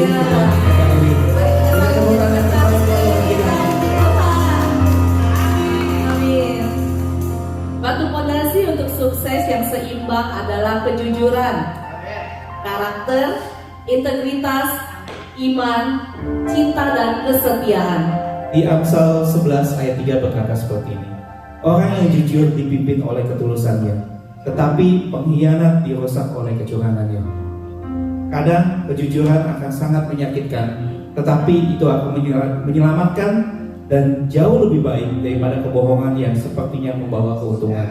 Tuhan Bapak Ibu. Kita tepuk tangan kepada Tuhan kita. Amin. Batu fondasi untuk sukses yang seimbang adalah kejujuran, karakter, integritas, iman, cinta dan kesetiaan. Di Amsal 11 ayat 3 berkata seperti ini. Orang yang jujur dipimpin oleh ketulusannya, tetapi pengkhianat dirusak oleh kecurangannya. Kadang kejujuran akan sangat menyakitkan, tetapi itu akan menyelamatkan dan jauh lebih baik daripada kebohongan yang sepertinya membawa keuntungan.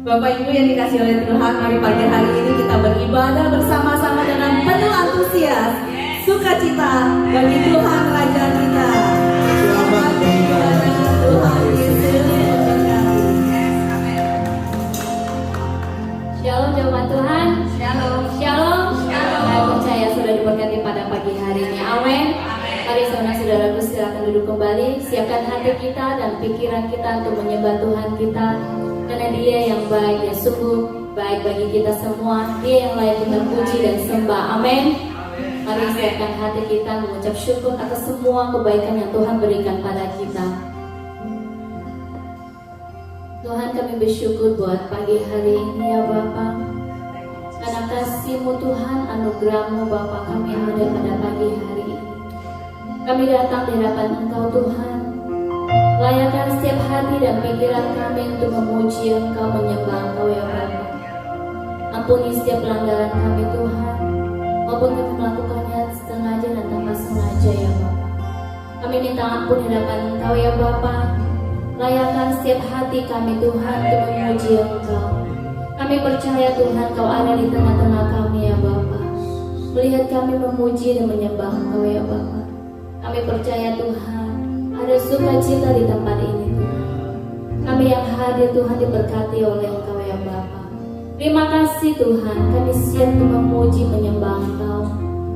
Bapak Ibu yang dikasih oleh Tuhan, mari pagi hari ini kita beribadah bersama-sama dengan penuh antusias, sukacita bagi Tuhan Raja kita. Selamat beribadah, Tuhan Yesus memberkati. Shalom jemaat Tuhan. Shalom. Shalom. Saya percaya sudah diberkati pada pagi hari ini. Amin. Mari saudara-saudaraku silakan duduk kembali. Siapkan hati kita dan pikiran kita untuk menyembah Tuhan kita. Karena Dia yang baik, Dia sungguh baik bagi kita semua. Dia yang layak kita puji dan sembah. Amin. Mari siapkan hati kita mengucap syukur atas semua kebaikan yang Tuhan berikan pada kita. Tuhan, kami bersyukur buat pagi hari ini ya Bapa. Karena kasih-Mu Tuhan, anugerah-Mu Bapa, kami yang ada pada pagi hari ini. Kami datang di hadapan Engkau Tuhan. Layakkan setiap hati dan pikiran kami untuk memuji Engkau, menyembah Engkau ya Bapa. Ampuni setiap pelanggaran kami Tuhan, maupun kami melakukannya sengaja dan tanpa sengaja ya Bapa. Kami minta ampun di hadapan Engkau ya Bapa. Layakkan setiap hati kami Tuhan untuk memuji Engkau. Kami percaya Tuhan Kau ada di tengah-tengah kami ya Bapa. Melihat kami memuji dan menyembah Engkau ya Bapa. Kami percaya Tuhan ada sukacita di tempat ini Tuhan. Kami yang hadir Tuhan diberkati oleh Engkau ya Bapa. Terima kasih Tuhan, kami siap untuk memuji menyembah Engkau.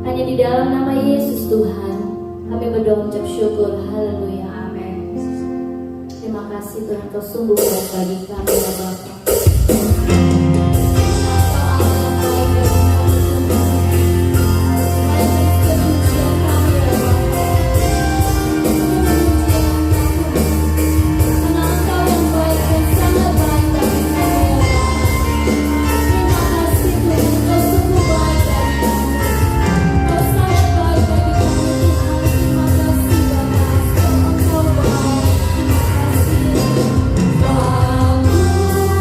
Hanya di dalam nama Yesus Tuhan kami berdoa ucap syukur. Haleluya. Amin. Terima kasih Tuhan, Kau sungguh baik bagi kami ya Bapa.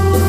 Aku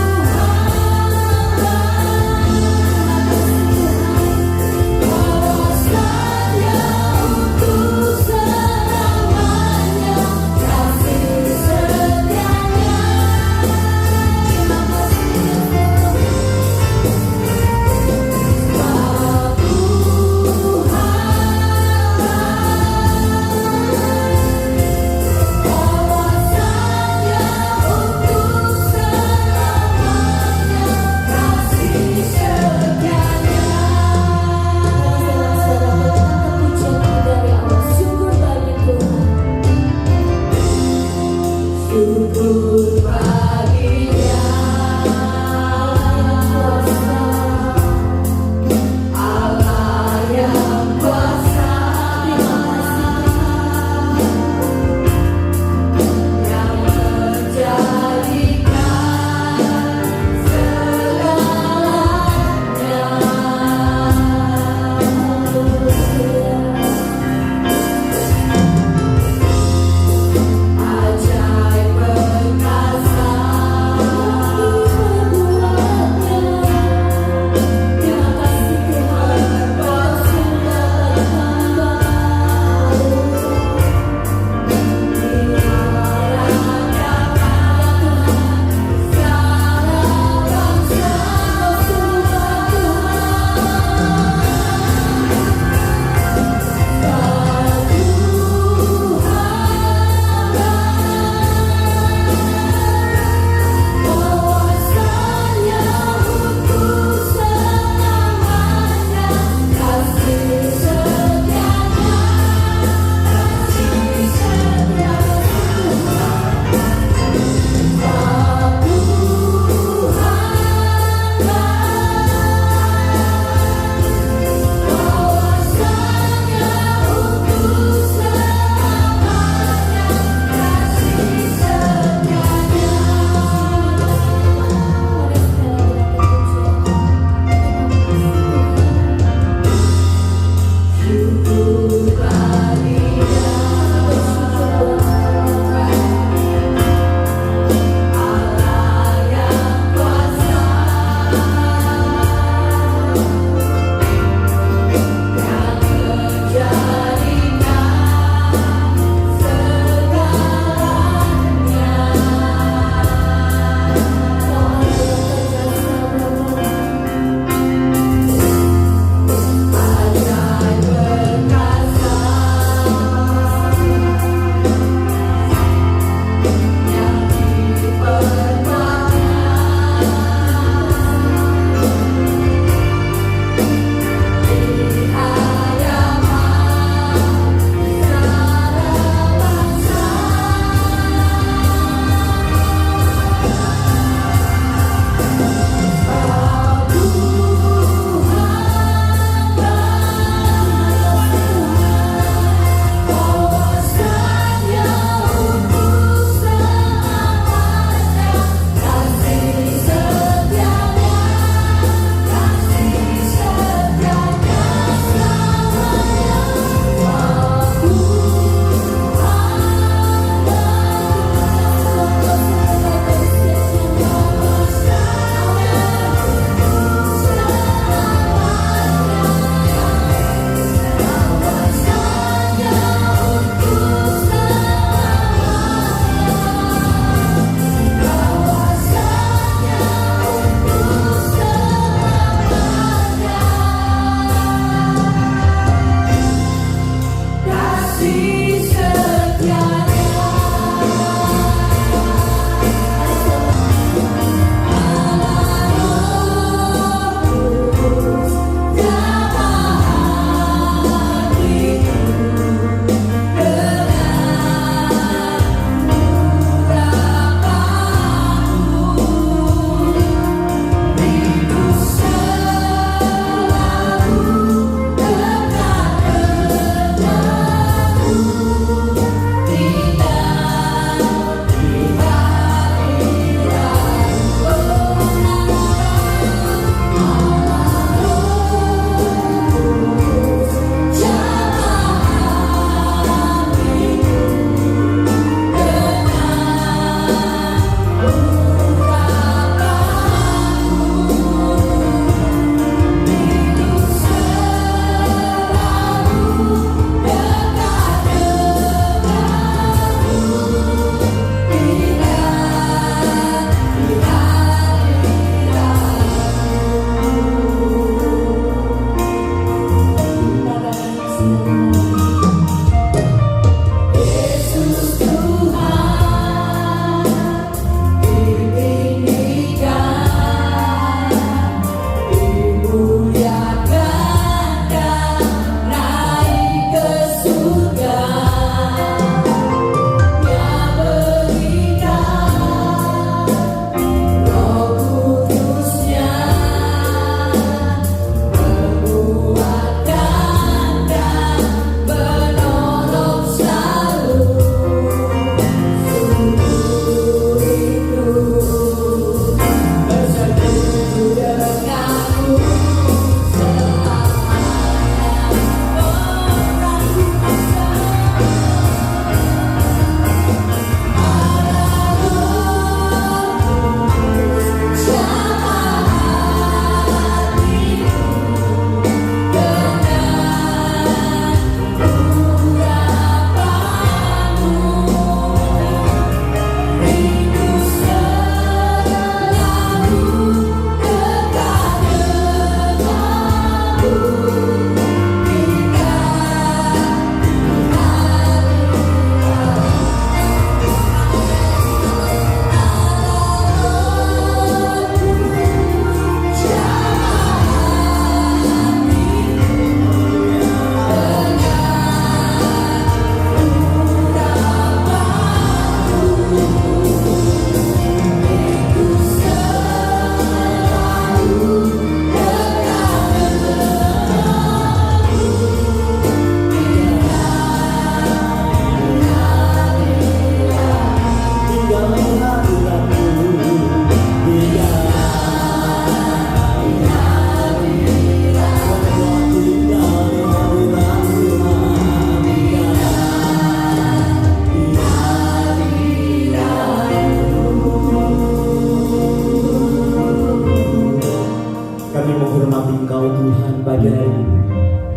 menikmati Engkau Tuhan pagi hari ini.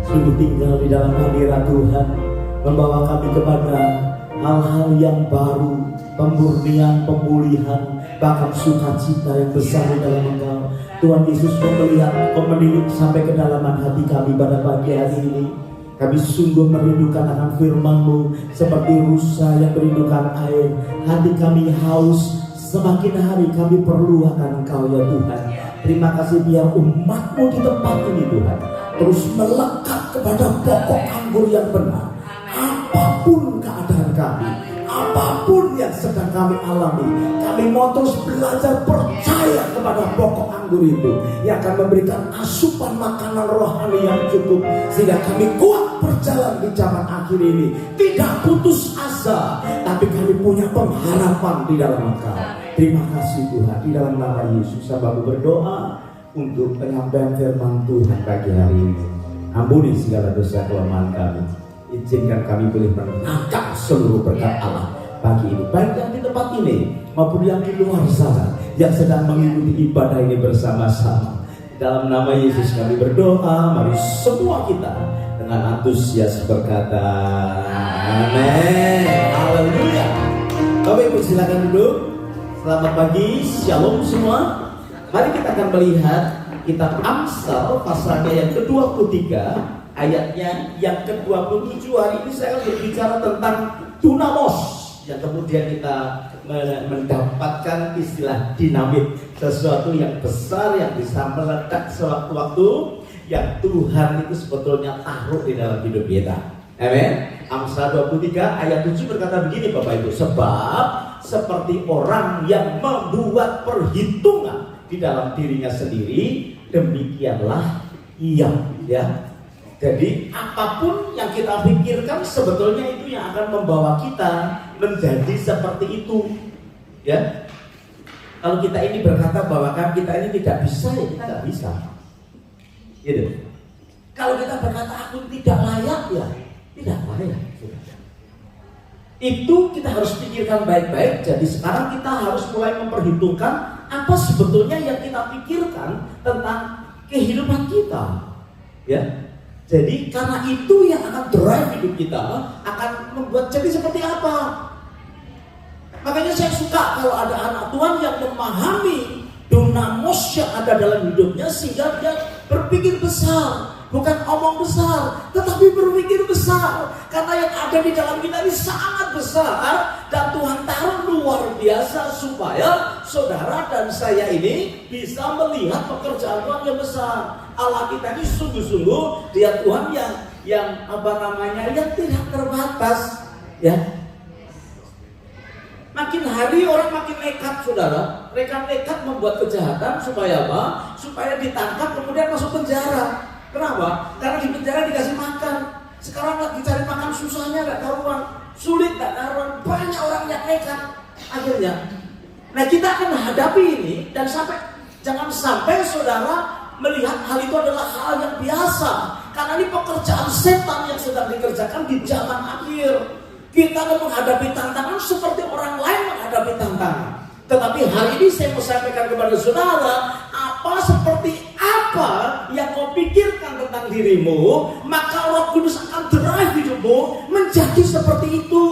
Sungguh tinggal di dalam hadirat Tuhan, membawa kami kepada hal-hal yang baru, pemurnian, pemulihan, bahkan sukacita yang besar di dalam Engkau. Tuhan Yesus melihat, mendidik sampai kedalaman hati kami pada pagi hari ini. Kami sungguh merindukan akan firman-Mu seperti rusa yang merindukan air. Hati kami haus, semakin hari kami perlu akan Engkau ya Tuhan. Terima kasih biar umat-Mu di tempat ini Tuhan terus melekat kepada pokok anggur yang benar. Apapun keadaan kami, apapun yang sedang kami alami, kami mau terus belajar percaya kepada pokok anggur itu yang akan memberikan asupan makanan rohani yang cukup, sehingga kami kuat berjalan di zaman akhir ini, tidak putus asa, tapi kami punya pengharapan di dalam Engkau. Terima kasih Tuhan, di dalam nama Yesus Hambamu berdoa untuk penyampaian firman Tuhan pagi hari ini. Ampuni segala dosa kelemahan kami. Izinkan kami boleh menangkap seluruh berkat Allah pagi ini, baik yang di tempat ini maupun yang di luar sana yang sedang mengikuti ibadah ini bersama-sama. Dalam nama Yesus kami berdoa. Mari semua kita dengan antusias berkata amin. Haleluya. Bapak Ibu silakan duduk. Selamat pagi, shalom semua. Mari kita akan melihat kitab Amsal pasalnya yang ke-23, ayatnya yang ke-27. Hari ini saya akan berbicara tentang dunamos, yang kemudian kita mendapatkan istilah dinamit, sesuatu yang besar yang bisa meledak sewaktu-waktu, yang Tuhan itu sebetulnya taruh di dalam hidup kita. Amin. Amsal 23 ayat 7 berkata begini Bapak Ibu, sebab seperti orang yang membuat perhitungan di dalam dirinya sendiri, demikianlah ia, ya. Jadi apapun yang kita pikirkan sebetulnya itu yang akan membawa kita menjadi seperti itu, ya. Kalau kita ini berkata bahwa kan kita ini tidak bisa, ya kita tidak bisa, gitu. Kalau kita berkata aku tidak layak, ya tidak layak. Itu kita harus pikirkan baik-baik. Jadi sekarang kita harus mulai memperhitungkan apa sebetulnya yang kita pikirkan tentang kehidupan kita, ya. Jadi karena itu yang akan drive hidup kita, akan membuat jadi seperti apa. Makanya saya suka kalau ada anak Tuhan yang memahami dunamos yang ada dalam hidupnya, sehingga dia berpikir besar. Bukan omong besar, tetapi berpikir besar. Karena yang ada di dalam kita ini sangat besar, dan Tuhan taruh luar biasa supaya saudara dan saya ini bisa melihat pekerjaan Tuhan yang besar. Allah kita ini sungguh-sungguh Dia Tuhan yang yang tidak terbatas, ya. Makin hari orang makin nekat saudara, nekat membuat kejahatan supaya apa? Supaya ditangkap kemudian masuk penjara. Kenapa? Karena di penjara dikasih makan. Sekarang lagi cari makan susahnya gak karuan, sulit gak karuan, banyak orang yang nekat akhirnya. Nah kita akan menghadapi ini, dan jangan sampai saudara melihat hal itu adalah hal yang biasa. Karena ini pekerjaan setan yang sedang dikerjakan di zaman akhir. Kita akan menghadapi tantangan seperti orang lain menghadapi tantangan. Tetapi hari ini saya mau sampaikan kepada saudara, seperti apa yang kau pikirkan tentang dirimu, maka Roh Kudus akan drive hidupmu menjadi seperti itu.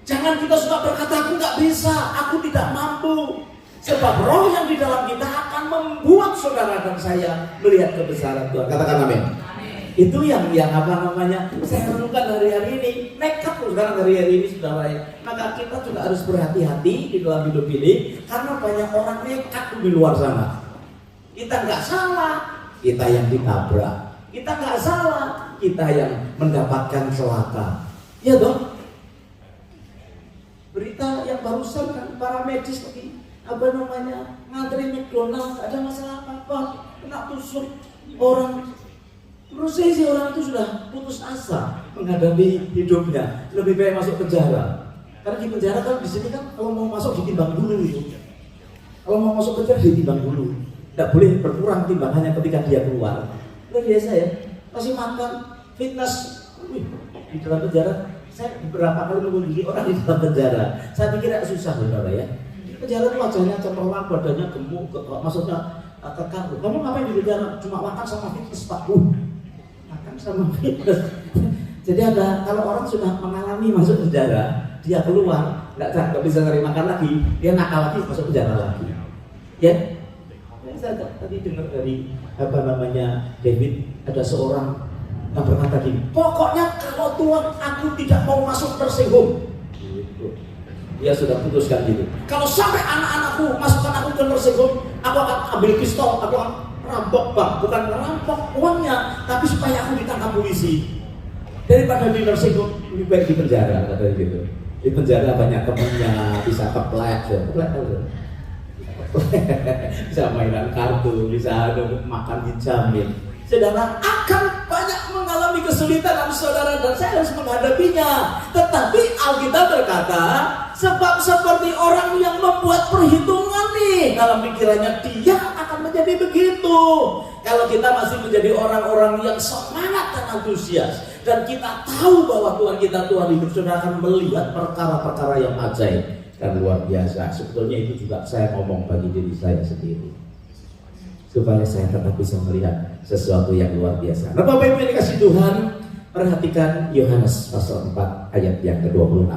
Jangan kita suka berkata aku gak bisa, aku tidak mampu. Sebab roh yang di dalam kita akan membuat saudara dan saya melihat kebesaran Tuhan. Katakan amin. Itu yang saya renungkan hari-hari ini. Nekat sekarang hari-hari ini saudara ya. Maka kita juga harus berhati-hati di dalam hidup ini, karena banyak orang nekat di luar sana. Kita nggak salah, kita yang ditabrak. Kita nggak salah, kita yang mendapatkan celaka. Ya dong. Berita yang barusan kan, para medis lagi ngantri McDonald, ada masalah apa-apa, kena tusuk orang. Menurut saya sih orang itu sudah putus asa menghadapi hidupnya, lebih baik masuk penjara. Karena di penjara kan di sini kan kalau mau masuk ditimbang dulu itu. Kalau mau masuk penjara ditimbang dulu. Tidak boleh berkurang timbangannya ketika dia keluar. Luar biasa ya. Masih makan, fitness. Di dalam penjara, saya beberapa kali mengunjungi orang di dalam penjara. Saya pikir agak susah saudara ya. Di penjara itu wajahnya cemerlang, badannya gemuk, maksudnya kekang. Kamu ngapain di penjara? Cuma makan sama fitness Pak. Makan sama fitness. Jadi ada, kalau orang sudah mengalami masuk penjara, dia keluar nggak bisa cari makan lagi, dia nakal lagi masuk penjara lagi. Ya, saya tadi dengar dari David, ada seorang yang berkata gini, pokoknya kalau Tuhan aku tidak mau masuk nursing home. Gitu. Dia sudah putuskan gitu. Kalau sampai anak-anakku masukkan aku ke nursing home, aku akan ambil pistol, aku akan rampok Bang, bukan merampok uangnya, tapi supaya aku ditangkap polisi. Daripada di nursing home, lebih baik di penjara, kata gitu. Di penjara banyak temennya, bisa keplek, bisa mainan kartu, bisa makan dijamin. Saudara akan banyak mengalami kesulitan dan saudara dan saya harus menghadapinya. Tetapi Alkitab berkata, sebab seperti orang yang membuat perhitungan nih dalam pikirannya, dia akan menjadi begitu. Kalau kita masih menjadi orang-orang yang semangat dan antusias, dan kita tahu bahwa Tuhan kita Tuhan hidup, saudara akan melihat perkara-perkara yang ajaib dan luar biasa. Sebetulnya itu juga saya ngomong bagi diri saya sendiri, supaya saya tetap bisa melihat sesuatu yang luar biasa. Nah, Bapak Ibu yang dikasih Tuhan, perhatikan Yohanes pasal 4 ayat yang ke-26.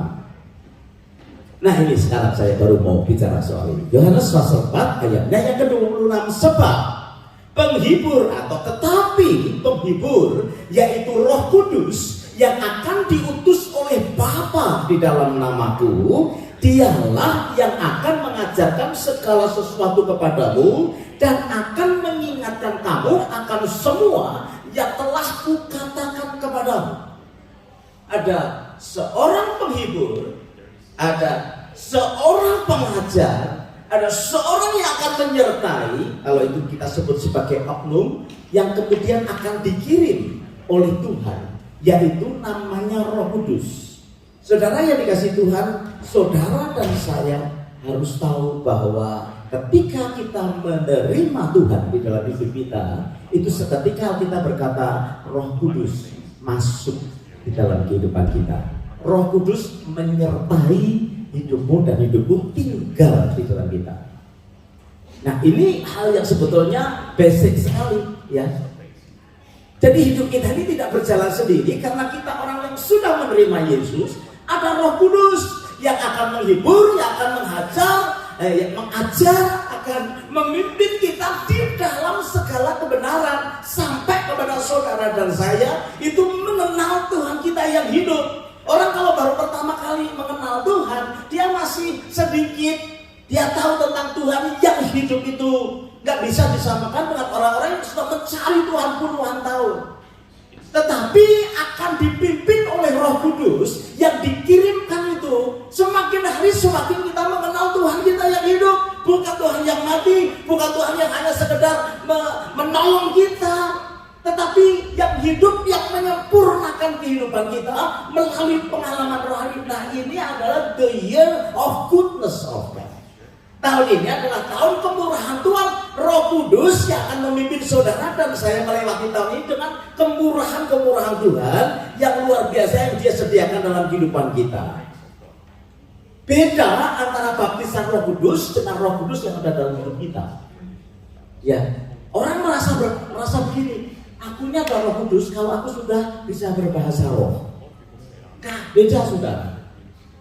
Nah, ini sekarang saya baru mau bicara soal ini. Yohanes pasal 4 ayatnya yang ke-26, sebab penghibur atau tetapi penghibur, yaitu Roh Kudus yang akan diutus oleh Bapa di dalam namaku, dialah yang akan mengajarkan segala sesuatu kepadamu dan akan mengingatkan kamu akan semua yang telah kukatakan kepadamu. Ada seorang penghibur, ada seorang pengajar, ada seorang yang akan menyertai, kalau itu kita sebut sebagai oknum, yang kemudian akan dikirim oleh Tuhan, yaitu namanya Roh Kudus. Saudara yang dikasih Tuhan, saudara dan saya harus tahu bahwa ketika kita menerima Tuhan di dalam hidup kita, itu seketika kita berkata, Roh Kudus masuk di dalam kehidupan kita. Roh Kudus menyertai hidupmu dan hidupku tinggal di dalam kita. Nah, ini hal yang sebetulnya basic sekali, ya. Jadi hidup kita ini tidak berjalan sendiri karena kita orang yang sudah menerima Yesus. Ada Roh Kudus yang akan menghibur, yang akan yang mengajar, akan memimpin kita di dalam segala kebenaran sampai kepada saudara dan saya itu mengenal Tuhan kita yang hidup. Orang kalau baru pertama kali mengenal Tuhan, dia masih sedikit, dia tahu tentang Tuhan yang hidup itu. Gak bisa disamakan dengan orang-orang yang sudah mencari Tuhan puluhan tahun. Tetapi akan dipimpin oleh Roh Kudus yang dikirimkan itu. Semakin hari semakin kita mengenal Tuhan kita yang hidup. Bukan Tuhan yang mati, bukan Tuhan yang hanya sekedar menolong kita, tetapi yang hidup, yang menyempurnakan kehidupan kita melalui pengalaman rohani. Nah, ini adalah the year of goodness of God. Tahun ini adalah tahun kemurahan Tuhan. Roh Kudus yang akan memimpin saudara dan saya melewati tahun ini dengan kemurahan-kemurahan Tuhan yang luar biasa yang Dia sediakan dalam kehidupan kita. Beda antara baptisan Roh Kudus dengan Roh Kudus yang ada dalam hidup kita. Ya, orang merasa begini, akunya ada Roh Kudus kalau aku sudah bisa berbahasa roh. Nah, beda saudara.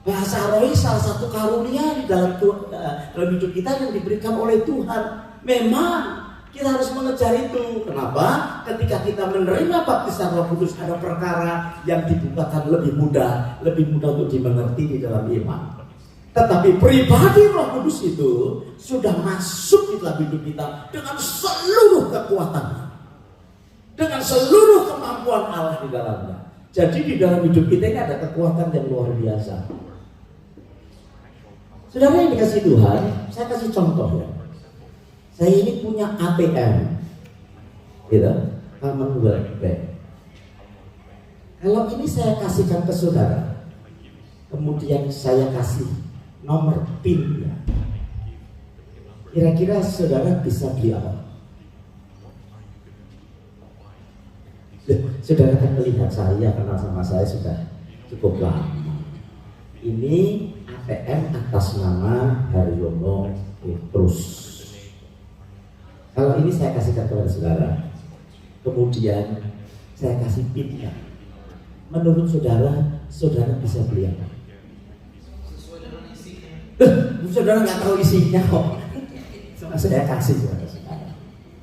Bahasa roh ini salah satu karunia di dalam hidup kita yang diberikan oleh Tuhan. Memang kita harus mengejar itu. Kenapa? Ketika kita menerima baptisan Roh Kudus, ada perkara yang dibukakan lebih mudah untuk dimengerti di dalam iman. Tetapi pribadi Roh Kudus itu sudah masuk di dalam hidup kita dengan seluruh kekuatannya, dengan seluruh kemampuan Allah di dalamnya. Jadi di dalam hidup kita ini ada kekuatan yang luar biasa. Saudara yang dikasih Tuhan, saya kasih contoh ya. Saya ini punya ATM, gitu, Commonwealth Bank. Kalau ini saya kasihkan ke saudara, kemudian saya kasih nomor PIN-nya, kira-kira saudara bisa beli apa? Saudara kan melihat saya, kenal sama saya sudah cukup lama. Ini ATM atas nama Haryono Petrus. Kalau ini saya kasihkan kepada saudara, kemudian saya kasih tipnya. Menurut saudara, saudara bisa beli apa? Saudara nggak tahu isinya kok. Saya kasih kepada saudara.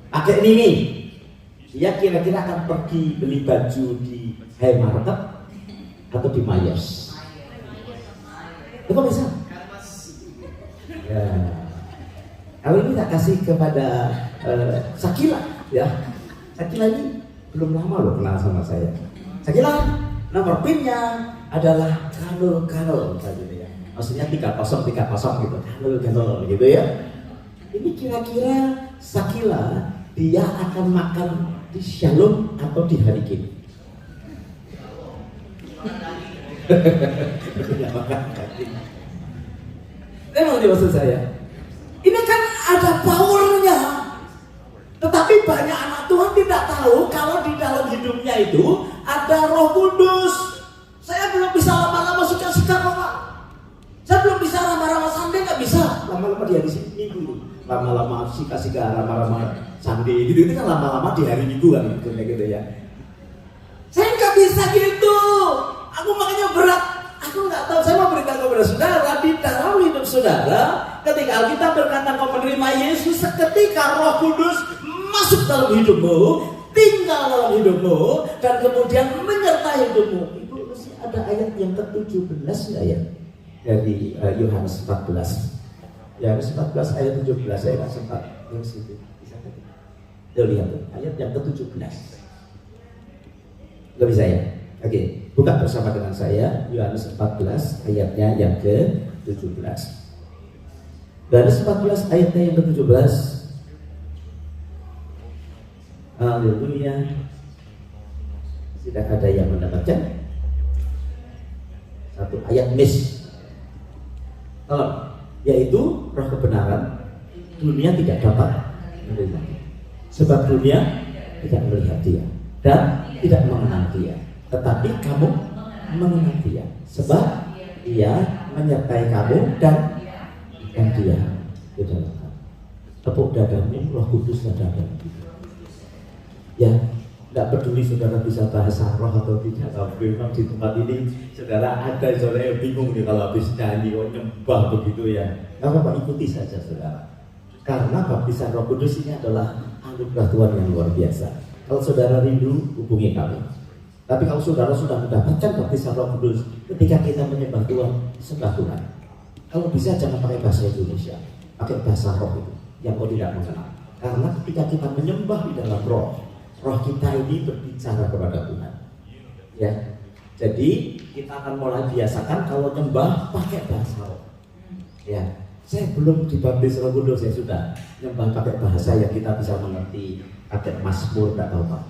Pakai ini nih. Dia kira-kira akan pergi beli baju di Haymarket atau di Myers. Itu kok bisa? Ya. Kalau ini tak kasih kepada Sakila, ya. Sakila ini belum lama loh kenal sama saya. Sakila, nomor PIN-nya adalah Kanul gitu ya. Maksudnya 3030 gitu, Kanul gitu ya. Ini kira-kira Sakila dia akan makan di Shalom atau di hari Kini? Emang maksud saya, ini kan ada powernya. Tetapi banyak anak Tuhan tidak tahu kalau di dalam hidupnya itu ada Roh Kudus. Saya belum bisa lama-lama suka-suka kok Pak. Saya belum bisa lama-lama sandi, nggak bisa. Lama-lama di hari Minggu, lama-lama suka-suka, lama-lama sandi gitu. Itu kan lama-lama di hari Minggu kan gitu ya. Saya nggak bisa gitu. Aku makanya berat. Aku nggak tahu. Saya mau beritahu kepada saudara di dalam hidup saudara, ketika Alkitab berkata kau menerima Yesus, seketika Roh Kudus masuk dalam hidupmu, tinggal dalam hidupmu, dan kemudian menyertai hidupmu. Itu mesti ada ayat yang ke-17 ya, dari Yohanes 14. Yohanes 14 ayat 17. Saya nggak sempat yang situ. Bisa lihat ayat yang ke-17. Nggak bisa ya? Oke, buka bersama dengan saya Yohanes 14 ayatnya yang ke-17. Yohanes 14 ayatnya yang ke-17. Haleluya. Tidak ada yang mendapatkan satu ayat miss. Yaitu roh kebenaran dunia tidak dapat melihat. Sebab dunia tidak melihat dia dan tidak mengenal dia. Tetapi kamu mengenal dia, sebab dia menyertai kamu dan dia di dalam kamu. Tepuk dadamu, Roh Kudus ada dalam kita. Ya, tidak peduli saudara bisa bahasa roh atau tidak. Tapi memang di tempat ini saudara ada saudara yang bingung nih kalau habis nyanyi kok nyembah begitu ya. Nggak apa-apa, ikuti saja saudara. Karena baptisan Roh Kudus ini adalah anugerah Tuhan yang luar biasa. Kalau saudara rindu, hubungi kami. Tapi kalau saudara sudah mendapatkan baptisan Roh Kudus, ketika kita menyembah Tuhan, sembah Tuhan. Kalau bisa jangan pakai bahasa Indonesia, pakai bahasa roh itu yang kau tidak mengenal. Karena ketika kita menyembah di dalam roh kita ini berbicara kepada Tuhan. Ya, jadi kita akan mulai biasakan kalau nyembah pakai bahasa roh. Ya, saya belum dibaptis Roh Kudus, saya sudah nyembah pakai bahasa yang kita bisa mengerti, pakai Mazmur, tidak tahu Pak.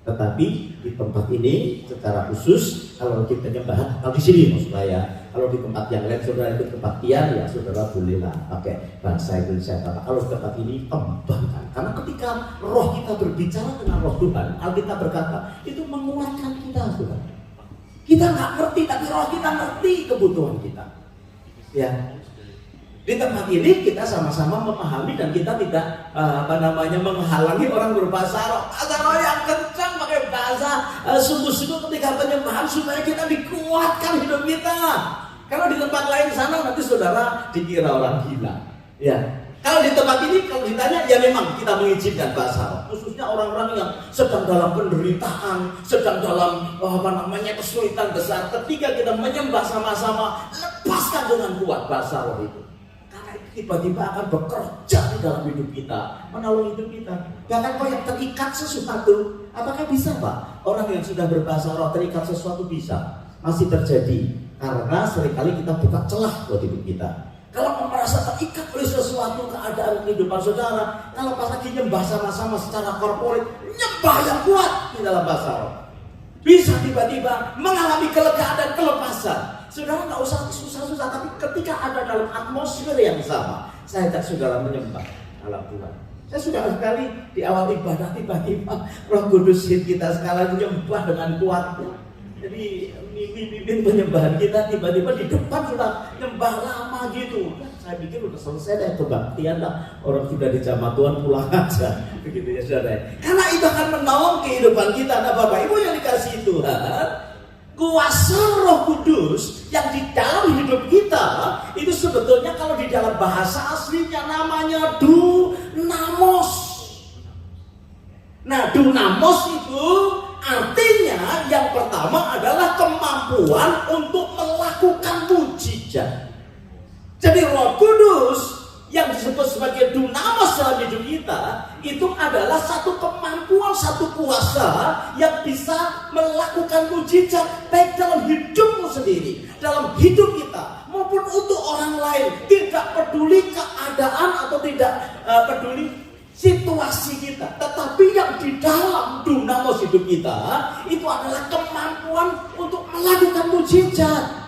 Tetapi di tempat ini secara khusus kalau kita nyembah, kalau di sini maksud saya, kalau di tempat yang lain saudara itu tempat tiar ya saudara bolehlah pakai bahasa Indonesia. Kalau di tempat ini kembangkan, karena ketika roh kita berbicara dengan roh Tuhan, Alkitab berkata itu menguatkan kita saudara. Kita nggak ngerti tapi roh kita ngerti kebutuhan kita. Ya. Di tempat ini kita sama-sama memahami dan kita tidak menghalangi orang berbahasa roh. Bahasa roh yang kencang pakai bahasa sungguh-sungguh ketika penyembahan supaya kita dikuatkan hidup kita. Kalau di tempat lain sana nanti saudara dikira orang gila. Ya. Kalau di tempat ini kalau ditanya ya memang kita mengizinkan bahasa roh. Khususnya orang-orang yang sedang dalam penderitaan, sedang dalam kesulitan besar. Ketika kita menyembah sama-sama, lepaskan dengan kuat bahasa roh itu. Tiba-tiba akan bekerja di dalam hidup kita, menolong hidup kita. Bahkan kau yang terikat sesuatu, apakah bisa Pak? Orang yang sudah berbahasa roh terikat sesuatu bisa, masih terjadi. Karena seringkali kita buka celah buat hidup kita. Kalau merasa terikat oleh sesuatu keadaan kehidupan saudara, kalau pas lagi nyembah sama-sama secara korporat, nyembah yang kuat di dalam bahasa roh, bisa tiba-tiba mengalami kelegaan dan kelepasan. Saudara nggak usah susah-susah, tapi ketika ada dalam atmosfer yang sama, saya ajak saudara menyembah Allah Tuhan. Saya sudah sekali di awal ibadah tiba-tiba Roh Kudus kita sekali menyembah dengan kuat. Jadi mimpin penyembahan kita tiba-tiba di depan sudah nyembah lama gitu. saya pikir udah selesai deh kebaktian lah, orang sudah di jamaah Tuhan pulang aja, begitu ya saudara. Karena itu akan menolong kehidupan kita. Nah Bapak Ibu yang dikasihi Tuhan, kuasa Roh Kudus yang di dalam hidup kita itu sebetulnya kalau di dalam bahasa aslinya namanya dunamos. Nah dunamos itu artinya yang pertama adalah kemampuan untuk melakukan mujizat. Jadi Roh Kudus yang disebut sebagai dunamos dalam hidup kita itu adalah satu kemampuan, satu kuasa yang bisa melakukan mujizat baik dalam hidupmu sendiri, dalam hidup kita maupun untuk orang lain. Tidak peduli keadaan atau tidak peduli situasi kita, tetapi yang di dalam dunamos hidup kita itu adalah kemampuan untuk melakukan mujizat.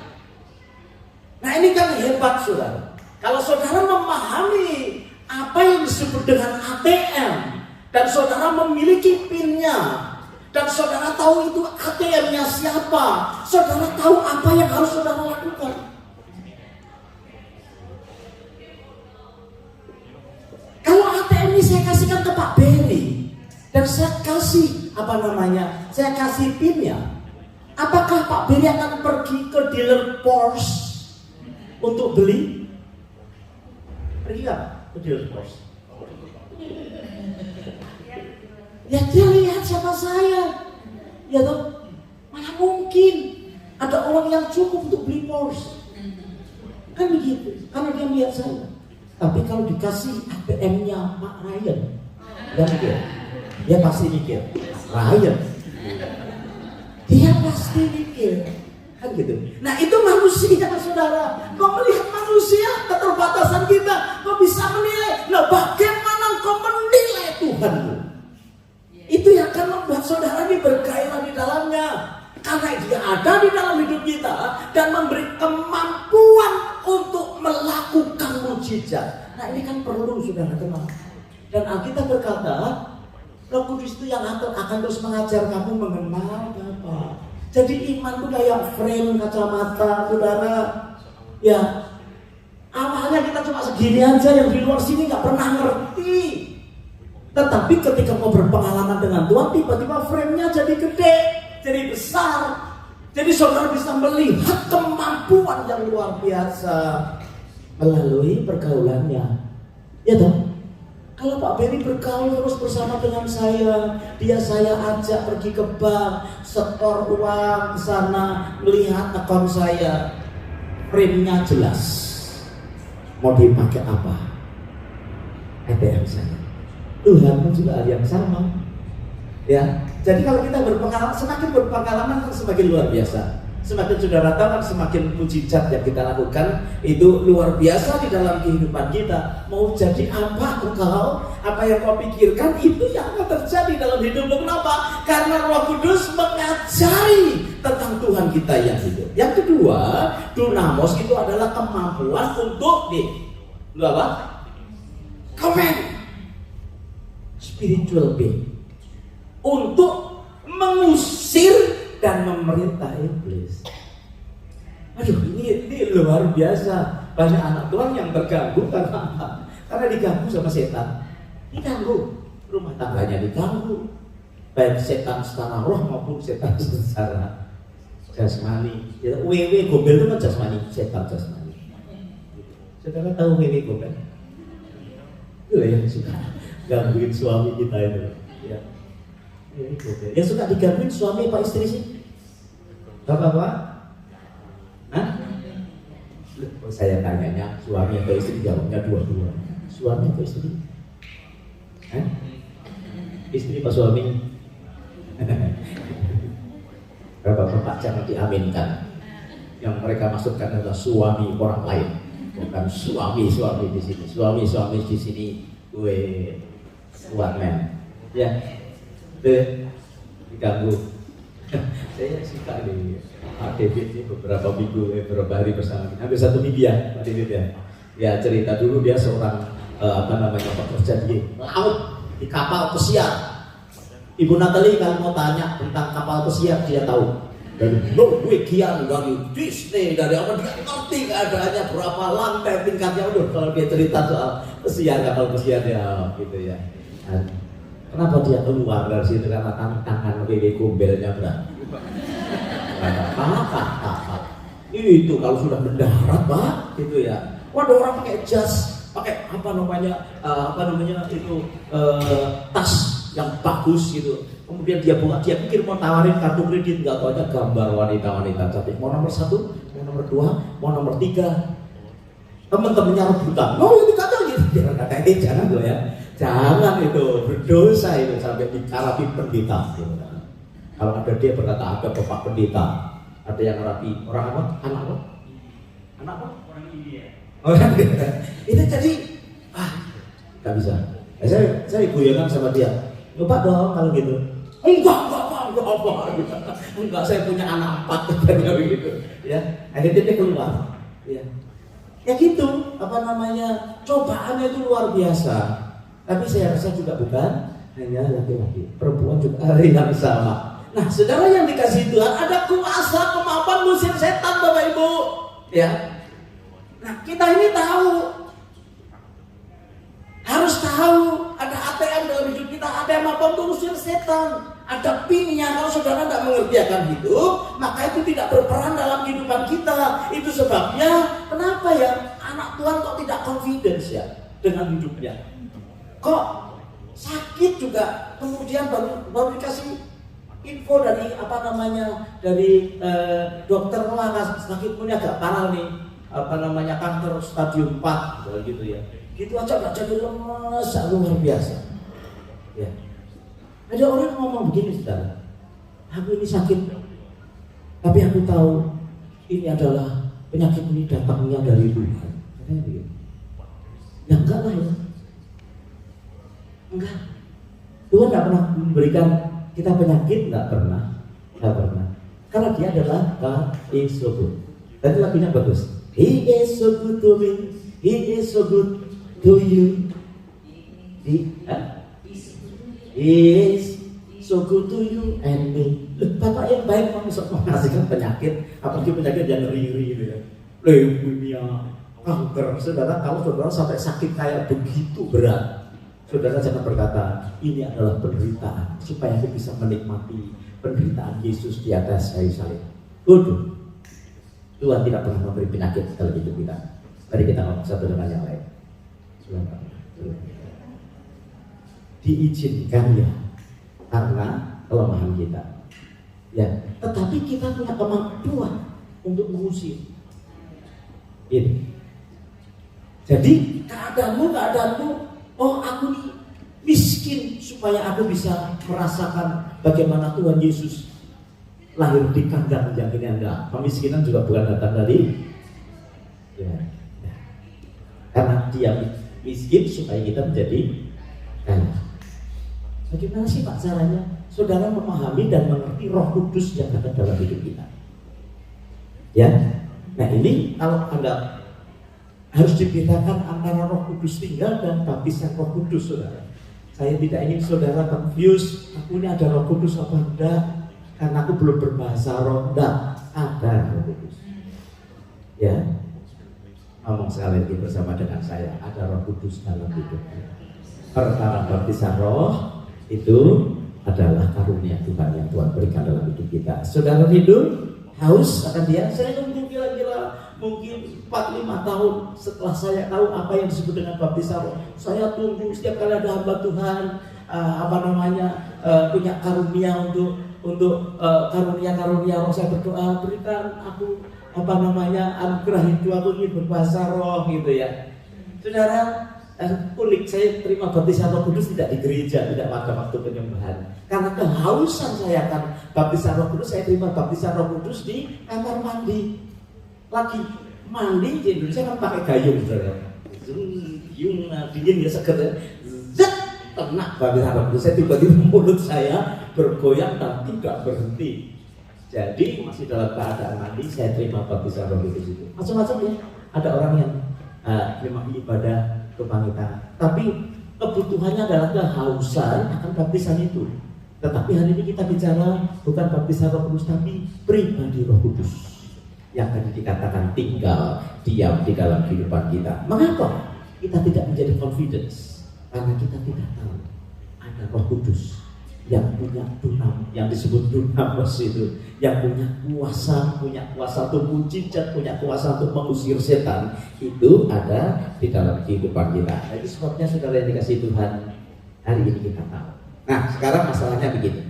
Nah ini kan hebat saudara. Kalau saudara memahami apa yang disebut dengan ATM dan saudara memiliki PIN-nya dan saudara tahu itu ATM-nya siapa, saudara tahu apa yang harus saudara lakukan. Kalau ATM ini saya kasihkan ke Pak Beri dan saya kasih saya kasih PIN-nya, apakah Pak Beri akan pergi ke dealer Porsche untuk beli? Pergi nggak ke dealer Porsche? Ya dia lihat siapa saya, ya toh, mana mungkin ada orang yang cukup untuk beli Porsche, kan begitu, karena dia melihat saya. Tapi kalau dikasih ATM-nya Mak Ryan, dia pasti mikir Ryan, dia pasti mikir. Kan gitu. Nah itu manusia saudara. Kau melihat manusia, keterbatasan kita, kau bisa menilai. Nah bagaimana kau menilai Tuhanmu? Itu yang akan membuat saudara ini bergairah di dalamnya. Karena dia ada di dalam hidup kita dan memberi kemampuan untuk melakukan mujizat. Nah ini kan perlu saudara kenal. Dan Alkitab berkata, Roh Kudus itu yang akan terus mengajar kamu mengenal Bapa. Jadi iman itu kayak frame kacamata saudara. Ya awalnya kita cuma segini aja, yang di luar sini nggak pernah ngerti. Tetapi ketika mau berpengalaman dengan Tuhan, tiba-tiba frame-nya jadi gede, jadi besar. Jadi saudara bisa melihat kemampuan yang luar biasa melalui pergaulannya. Ya toh? Kalau Pak Beri bergaul terus bersama dengan saya ajak pergi ke bank, setor uang ke sana, melihat akun saya, print-nya jelas. Mau dipakai apa? ATM saya. Tuhan pun juga hal yang sama. Ya, jadi kalau kita berpengalaman, semakin berpengalaman kan semakin luar biasa. Semakin saudara tahu kan semakin mujizat yang kita lakukan itu luar biasa di dalam kehidupan kita. Mau jadi apa engkau, apa yang kau pikirkan itu yang akan terjadi dalam hidupmu. Kenapa? Karena Roh Kudus mengajari tentang Tuhan kita yang hidup. Yang kedua, dunamos itu adalah kemampuan untuk command spiritual being, untuk mengusir dan memerintah iblis. Aduh, ini luar biasa. Banyak anak Tuhan yang terganggu karena apa? Karena diganggu sama setan. Diganggu, rumah tangganya diganggu, baik setan secara roh maupun setan secara jasmani. WW gombel itu kan jasmani, setan jasmani. Saudara tahu WW gombel? Itu ya suka gangguin suami kita itu. Ya. Yang suka digangguin suami apa istri sih? Bapak-bapak? Hah? Saya tanyanya suami atau istri, jawabnya dua-dua. Suami atau istri? Hah? Istri apa suami? Bapak-bapak jangan diaminkan. Yang mereka maksudkan adalah suami orang lain, bukan suami di sini. Suami di sini gue one man. Ya. Diganggu. Saya suka di Pak David ini beberapa hari bersama kita, hampir 1 minggu ya Pak David ya. Ya cerita dulu dia seorang pekerja di laut, di kapal pesiar. Ibu Natalie kalau mau tanya tentang kapal pesiar dia tahu. dari Norwegian, dari Disney, dari apa, dia ngerti keadaannya berapa lantai tingkatnya. Udah kalau dia cerita soal pesiar, kapal pesiar ya gitu ya. Nah, kenapa dia keluar dari situ? Karena tangan kiri kumbelnya berat. Kakak itu kalau sudah mendarat Pak gitu ya. Waduh, orang pakai jas, pakai apa namanya itu tas yang bagus gitu. Kemudian dia buka, dia pikir mau tawarin kartu kredit, nggak tahu aja gambar wanita-wanita cantik. Mau nomor 1, mau nomor 2, mau nomor 3. Teman-temannya rebutan. Oh ini katanya, katanya jangan loh ya. Jangan itu, berdosa itu sampai dikarapi pendeta. Gitu. Kalau ada dia berkata ada bapak pendeta, ada yang rapi orang apa? Anak apa? Anak apa? Orang India. Orang India. Itu jadi nggak bisa. Saya guyonan sama dia. Lupa dong kalau gitu. Enggak, saya punya anak 4 dan begitu. Ya, akhirnya dia keluar. Ya, ya gitu. Apa namanya? Cobaannya itu luar biasa. Tapi saya rasa juga bukan hanya laki-laki, perempuan juga hal yang sama. Nah, saudara yang dikasih Tuhan, ada kuasa kemampuan ngusir setan, Bapak Ibu. Ya. Nah, kita ini harus tahu ada ATM dalam hidup kita, ada yang mampu untuk ngusir setan. Ada pinnya. Kalau saudara tidak mengerti akan hidup, maka itu tidak berperan dalam kehidupan kita. Itu sebabnya kenapa ya anak Tuhan kok tidak confidence ya dengan hidupnya. Kok sakit juga, kemudian baru dikasih info dari dari dokter, sakitmu ini agak parah nih, kanker stadium 4 gitu ya. Gitu aja gak jadi lemes, luar biasa. Ya. Ada orang yang ngomong begini, saudara, aku ini sakit, tapi aku tahu ini adalah penyakit ini datangnya dari Tuhan. Katanya begitu. Ya enggak lah ya. Enggak. Tuhan gak pernah memberikan kita penyakit, gak pernah. Karena dia adalah God is so good. Tadi lagunya bagus. He is so good to me. He is so good to you. He is so good to you and me. Bapak yang baik mengasihkan penyakit, apalagi penyakit yang ngeri-ngeri gitu ya. Leukemia, kanker. Saudara, kalau saudara sampai sakit kayak begitu berat, saudara jangan berkata ini adalah penderitaan, supaya kita bisa menikmati penderitaan Yesus di atas kayu salib. Tuduh, Tuhan tidak pernah memberi penyakit dalam hidup kita. Mari kita ngomong satu dengan yang lain. Diizinkan ya, karena kelemahan kita. Ya, tetapi kita punya kemampuan untuk mengusir. Ini. Jadi keadaanmu, oh aku nih miskin supaya aku bisa merasakan bagaimana Tuhan Yesus lahir di kandang yang ini. Anda. Kemiskinan juga bukan datang dari karena dia miskin supaya kita menjadi kaya. Bagaimana sih Pak caranya? Saudara memahami dan mengerti Roh Kudus yang ada dalam hidup kita. Ya, nah ini kalau Anda harus dibedakan antara Roh Kudus tinggal dan baptisan Roh Kudus, saudara. Saya tidak ingin saudara confuse. Aku ini ada Roh Kudus apa enggak? Karena aku belum berbahasa roh, enggak ada Roh Kudus. Ya, ngomong sekali lagi bersama dengan saya, ada Roh Kudus dalam hidupnya. Perkara baptisan Roh itu adalah karunia Tuhan yang Tuhan berikan dalam hidup kita. Saudara hidup haus akan Dia. Saya nunggu kira-kira mungkin 4-5 tahun setelah saya tahu apa yang disebut dengan baptisan Roh. Saya tunggu setiap kali ada hamba Tuhan punya karunia untuk karunia Roh, saya berdoa, berikan aku anugerah itu, aku ingin berbahasa roh gitu ya. Saudara, unik, saya terima baptisan Roh Kudus tidak di gereja, tidak pada waktu penyembahan. Karena kehausan saya akan baptisan Roh Kudus, saya terima baptisan Roh Kudus di kamar mandi. Lagi mandi di Indonesia kan pakai gayung, saudara. Dingin ya, seger ya. Kena baptisan Roh Kudus, saya tiba-tiba mulut saya bergoyang dan tidak berhenti. Jadi masih dalam keadaan mandi, saya terima baptisan Roh Kudus itu. Macam-macam ya. Ada orang yang memang ibadah kebangkitan, tapi kebutuhannya adalah kehausan akan baptisan itu. Tetapi hari ini kita bicara bukan baptisan Roh Kudus, tapi pribadi Roh Kudus yang tadi dikatakan tinggal diam di dalam kehidupan kita. Mengapa kita tidak menjadi confidence? Karena kita tidak tahu ada Roh Kudus yang punya dunam, yang disebut dunamis itu, yang punya kuasa untuk mujizat, punya kuasa untuk mengusir setan, itu ada di dalam kehidupan kita. Jadi sebabnya saudara yang dikasihi Tuhan, hari ini kita tahu. Nah, sekarang masalahnya begini.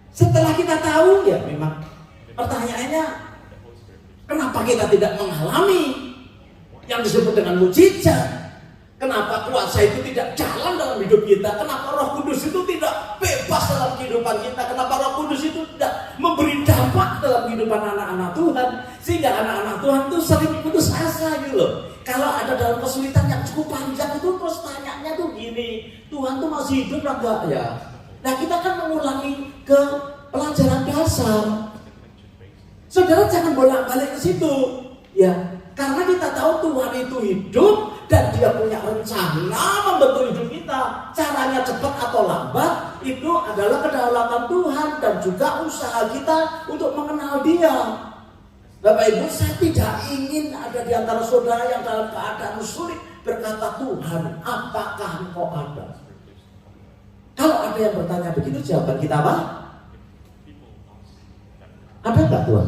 Setelah kita tahu, ya memang pertanyaannya, kenapa kita tidak mengalami yang disebut dengan mujizat? Kenapa kuasa itu tidak jalan dalam hidup kita? Kenapa Roh Kudus itu tidak bebas dalam kehidupan kita? Kenapa Roh Kudus itu tidak memberi dampak dalam kehidupan anak-anak Tuhan? Sehingga anak-anak Tuhan itu sering putus asa gitu loh. Kalau ada dalam kesulitan yang cukup panjang itu, terus tanyanya tuh gini, Tuhan tuh masih hidup enggak ya? Nah, kita kan mengulangi ke pelajaran dasar. Saudara jangan bolak-balik ke situ, ya, karena kita tahu Tuhan itu hidup dan Dia punya rencana membentuk hidup kita. Caranya cepat atau lambat itu adalah kedaulatan Tuhan dan juga usaha kita untuk mengenal Dia. Bapak Ibu, saya tidak ingin ada di antara saudara yang dalam keadaan sulit berkata, Tuhan, apakah Engkau ada? Kalau ada yang bertanya begitu, jawaban kita apa? Ada nggak Tuhan?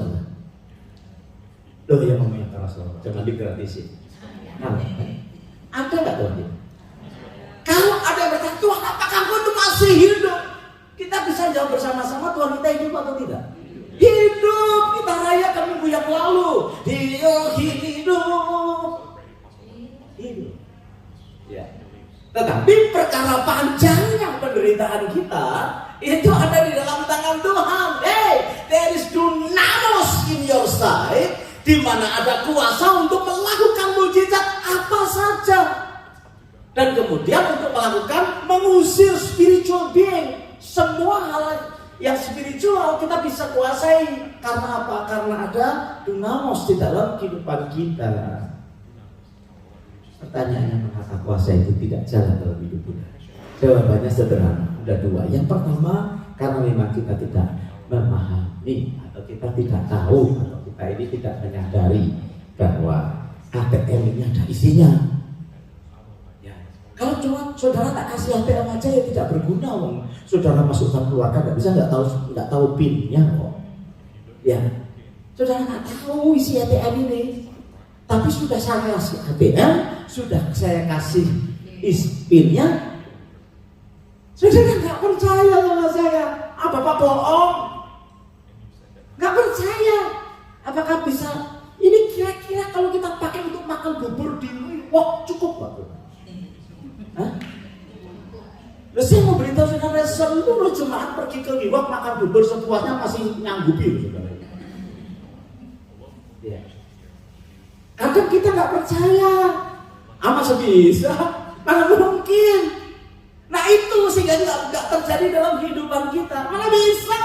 Loh ya ngomongnya keras loh, jangan digratisin. Nah, ada nggak Tuhan? Kalau ada yang bertanya, Tuhan apakah Engkau itu masih hidup? Kita bisa jawab bersama-sama, Tuhan kita hidup atau tidak? Hidup, kita rayakan minggu yang lalu. Dia hidup. Ya. Tetapi perkara panjangnya penderitaan kita itu ada di dalam tangan Tuhan. Hey, there is dunamis in your side, di mana ada kuasa untuk melakukan mujizat apa saja. Dan kemudian untuk melakukan mengusir spiritual being. Semua hal yang spiritual kita bisa kuasai. Karena apa? Karena ada dunamis di dalam kehidupan kita. Pertanyaannya, mengapa kuasa itu tidak jalan dalam hidup kita? Jawabannya sederhana, ada dua. Yang pertama, karena memang kita tidak memahami, atau kita tidak tahu, atau kita ini tidak menyadari bahwa ATM ini ada isinya. Ya. Kalau cuma saudara tak kasih ATM aja ya tidak berguna, saudara masukkan keluarga nggak tahu PIN-nya kok. Ya, saudara nggak tahu isi ATM ini. Tapi sudah saya kasih ATM, sudah saya kasih PIN-nya, saudara nggak percaya sama saya. Apa Pak bohong? Nggak percaya. Apakah bisa? Ini kira-kira kalau kita pakai untuk makan bubur di Wok cukup Pak? Hah? Terus saya mau beritahu saudara, seluruh jemaat pergi ke Wok makan bubur sepuasnya masih nyanggupi saudara. Ya. Kadang kita nggak percaya, masa bisa? Mana mungkin? Nah itu sehingga nggak terjadi dalam kehidupan kita. Mana bisa?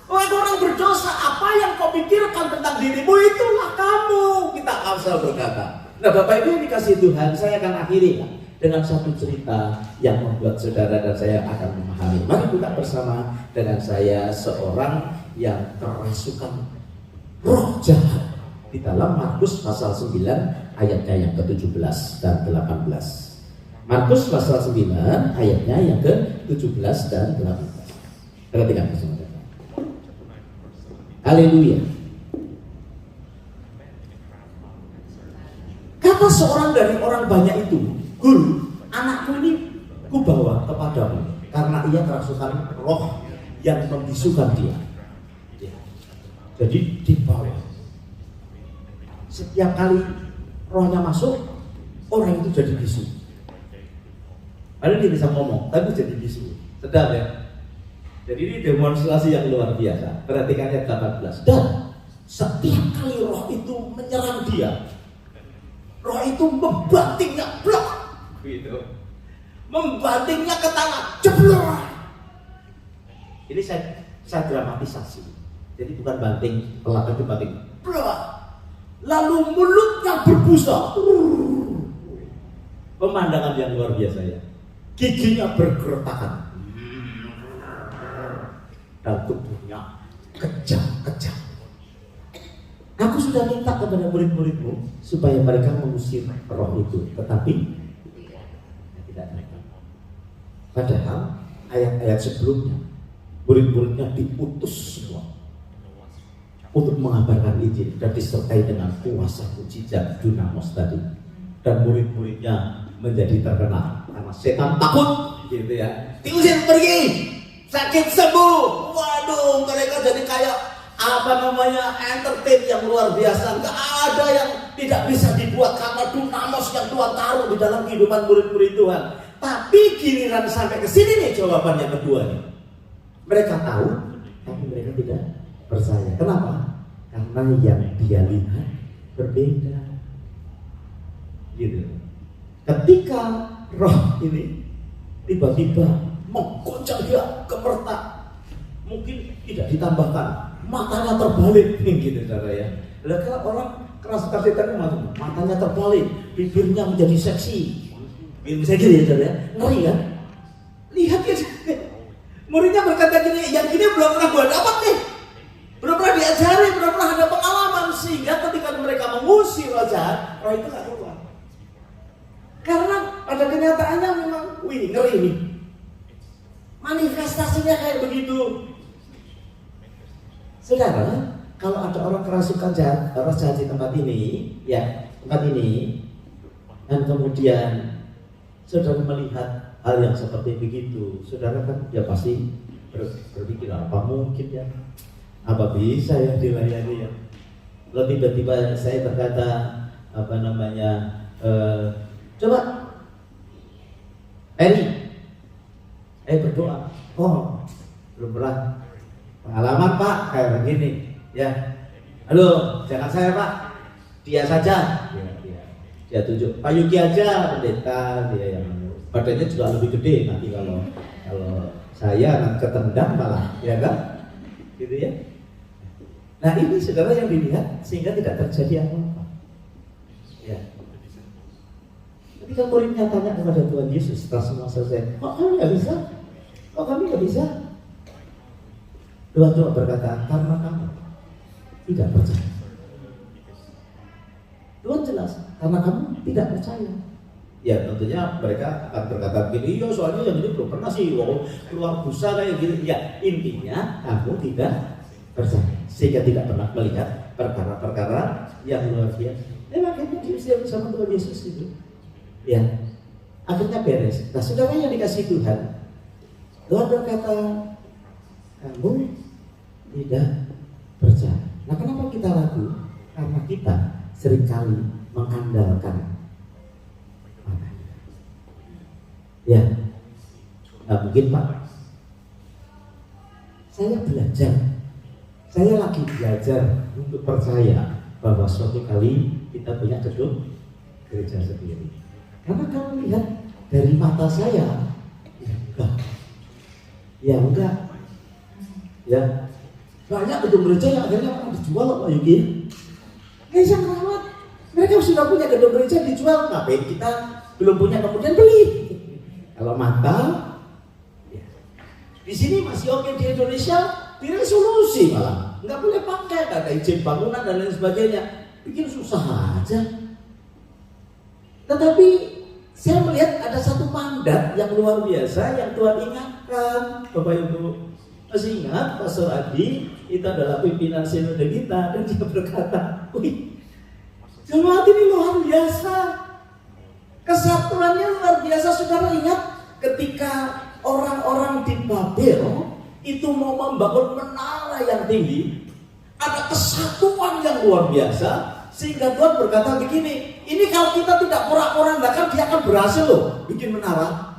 Orang berdosa, apa yang kau pikirkan tentang dirimu itulah kamu. Kita asal berkata. Nah Bapak Ibu yang dikasih Tuhan, saya akan akhiri dengan satu cerita yang membuat saudara dan saya akan memahami. Mari kita bersama dengan saya seorang yang kerasukan roh jahat di dalam Markus pasal 9 ayatnya yang ke-17 dan 18. Markus pasal 9 ayatnya yang ke-17 dan 18. Perhatikan bersama. Haleluya. Kata seorang dari orang banyak itu, Guru, anakku ini kubawa kepadamu karena ia kerasukan roh yang membisukan dia. Jadi dibawa. Setiap kali rohnya masuk, orang itu jadi bisu. Padahal dia bisa ngomong, tapi jadi bisu. Sedap ya? Jadi ini demonstrasi yang luar biasa. Perhatikan ayat 18. Dan setiap kali roh itu menyerang dia, roh itu membantingnya blok. Gitu. Membantingnya ke tanah, jeblok. Ini saya dramatisasi. Jadi bukan banting pelat, tapi banting blok. Lalu mulutnya berbusa. Pemandangan yang luar biasa ya. Giginya bergertakan. dan tubuhnya kejam-kejam. Aku sudah minta kepada murid-muridmu supaya mereka mengusir roh itu, tetapi tidak dapat. Padahal ayat-ayat sebelumnya murid-muridnya diutus semua untuk mengabarkan Injil dan disertai dengan kuasa mujizat dunamos tadi, dan murid-muridnya menjadi terkenal karena setan takut gitu ya, diusir pergi, sakit sembuh. Waduh, mereka jadi kayak entertain yang luar biasa. Nggak ada yang tidak bisa dibuat karena dunamos yang Tuhan taruh di dalam kehidupan murid-murid Tuhan. Tapi giliran sampai ke sini nih jawaban yang kedua nih. Mereka tahu, tapi mereka tidak percaya. Kenapa? Karena yang dia lihat berbeda. Gitu. Ketika roh ini tiba-tiba menggoncang dia gemertak, mungkin tidak ditambahkan matanya terbalik gitu saudara ya. Lah kalau orang keras setan matanya terbalik, bibirnya menjadi seksi. Bisa gitu ya saudara ya. Ngeri kan? Lihat ya. Muridnya berkata gini, yang gini belum pernah gue dapat nih. Belum pernah diajari, belum pernah ada pengalaman, sehingga ketika mereka mengusir roh jahat, roh itu gak keluar. Karena pada kenyataannya memang, wih ngeri nih. Manifestasinya kayak begitu. Saudara, kalau ada orang kerasukan jahat, roh jahat di tempat ini, ya tempat ini, dan kemudian saudara melihat hal yang seperti begitu, saudara kan ya pasti berpikir apa mungkin ya, apa bisa ya dilayani ya. Kalau tiba-tiba saya berkata coba berdoa, oh belum pernah pengalaman Pak kayak begini ya. Halo, jangan saya Pak, dia saja. Dia tunjuk Pak Yuki aja pendeta, dia yang badannya juga lebih gede nanti kalau saya nanti ketendang malah, ya kan? Gitu ya. Nah ini saudara yang dilihat sehingga tidak terjadi apa-apa. Ya. Ketika muridnya tanya kepada Tuhan Yesus setelah semua selesai, kok kami nggak bisa? Kok kami nggak bisa? Tuhan cuma berkata, karena kamu tidak percaya. Tuhan jelas, karena kamu tidak percaya. Ya tentunya mereka akan berkata begini, iya soalnya yang ini belum pernah sih, keluar busa kayak gini. Ya intinya kamu tidak percaya, sehingga tidak pernah melihat perkara-perkara yang luar biasa. Makanya diusir sama Tuhan Yesus itu. Ya, akhirnya beres. Nah saudara yang dikasih Tuhan berkata, kamu tidak percaya. Nah kenapa kita ragu? Karena kita seringkali mengandalkan mana? Ya, nggak mungkin Pak. Saya belajar, saya lagi belajar untuk percaya bahwa suatu kali kita punya gedung gereja sendiri. Karena kamu lihat dari mata saya, ya enggak, ya banyak gedung gereja yang akhirnya akan dijual Pak Yuki. Gereja merawat, mereka sudah punya gedung gereja dijual, ngapain kita belum punya kemudian beli? Kalau mata, ya. Di sini masih oke, di Indonesia diresolusi malah, nggak boleh pakai, nggak ada izin bangunan dan lain sebagainya, bikin susah aja. Tetapi saya melihat ada satu mandat yang luar biasa yang Tuhan ingatkan, Bapak Ibu. Masih ingat Pastor Adi, itu adalah pimpinan sinode kita, dan dia berkata, wih, jemaat ini luar biasa, kesatuannya luar biasa. Saudara ingat ketika orang-orang di Babel itu mau membangun menara yang tinggi, ada kesatuan yang luar biasa, sehingga Tuhan berkata begini, ini kalau kita tidak porak-porandakan dia akan berhasil loh bikin menara.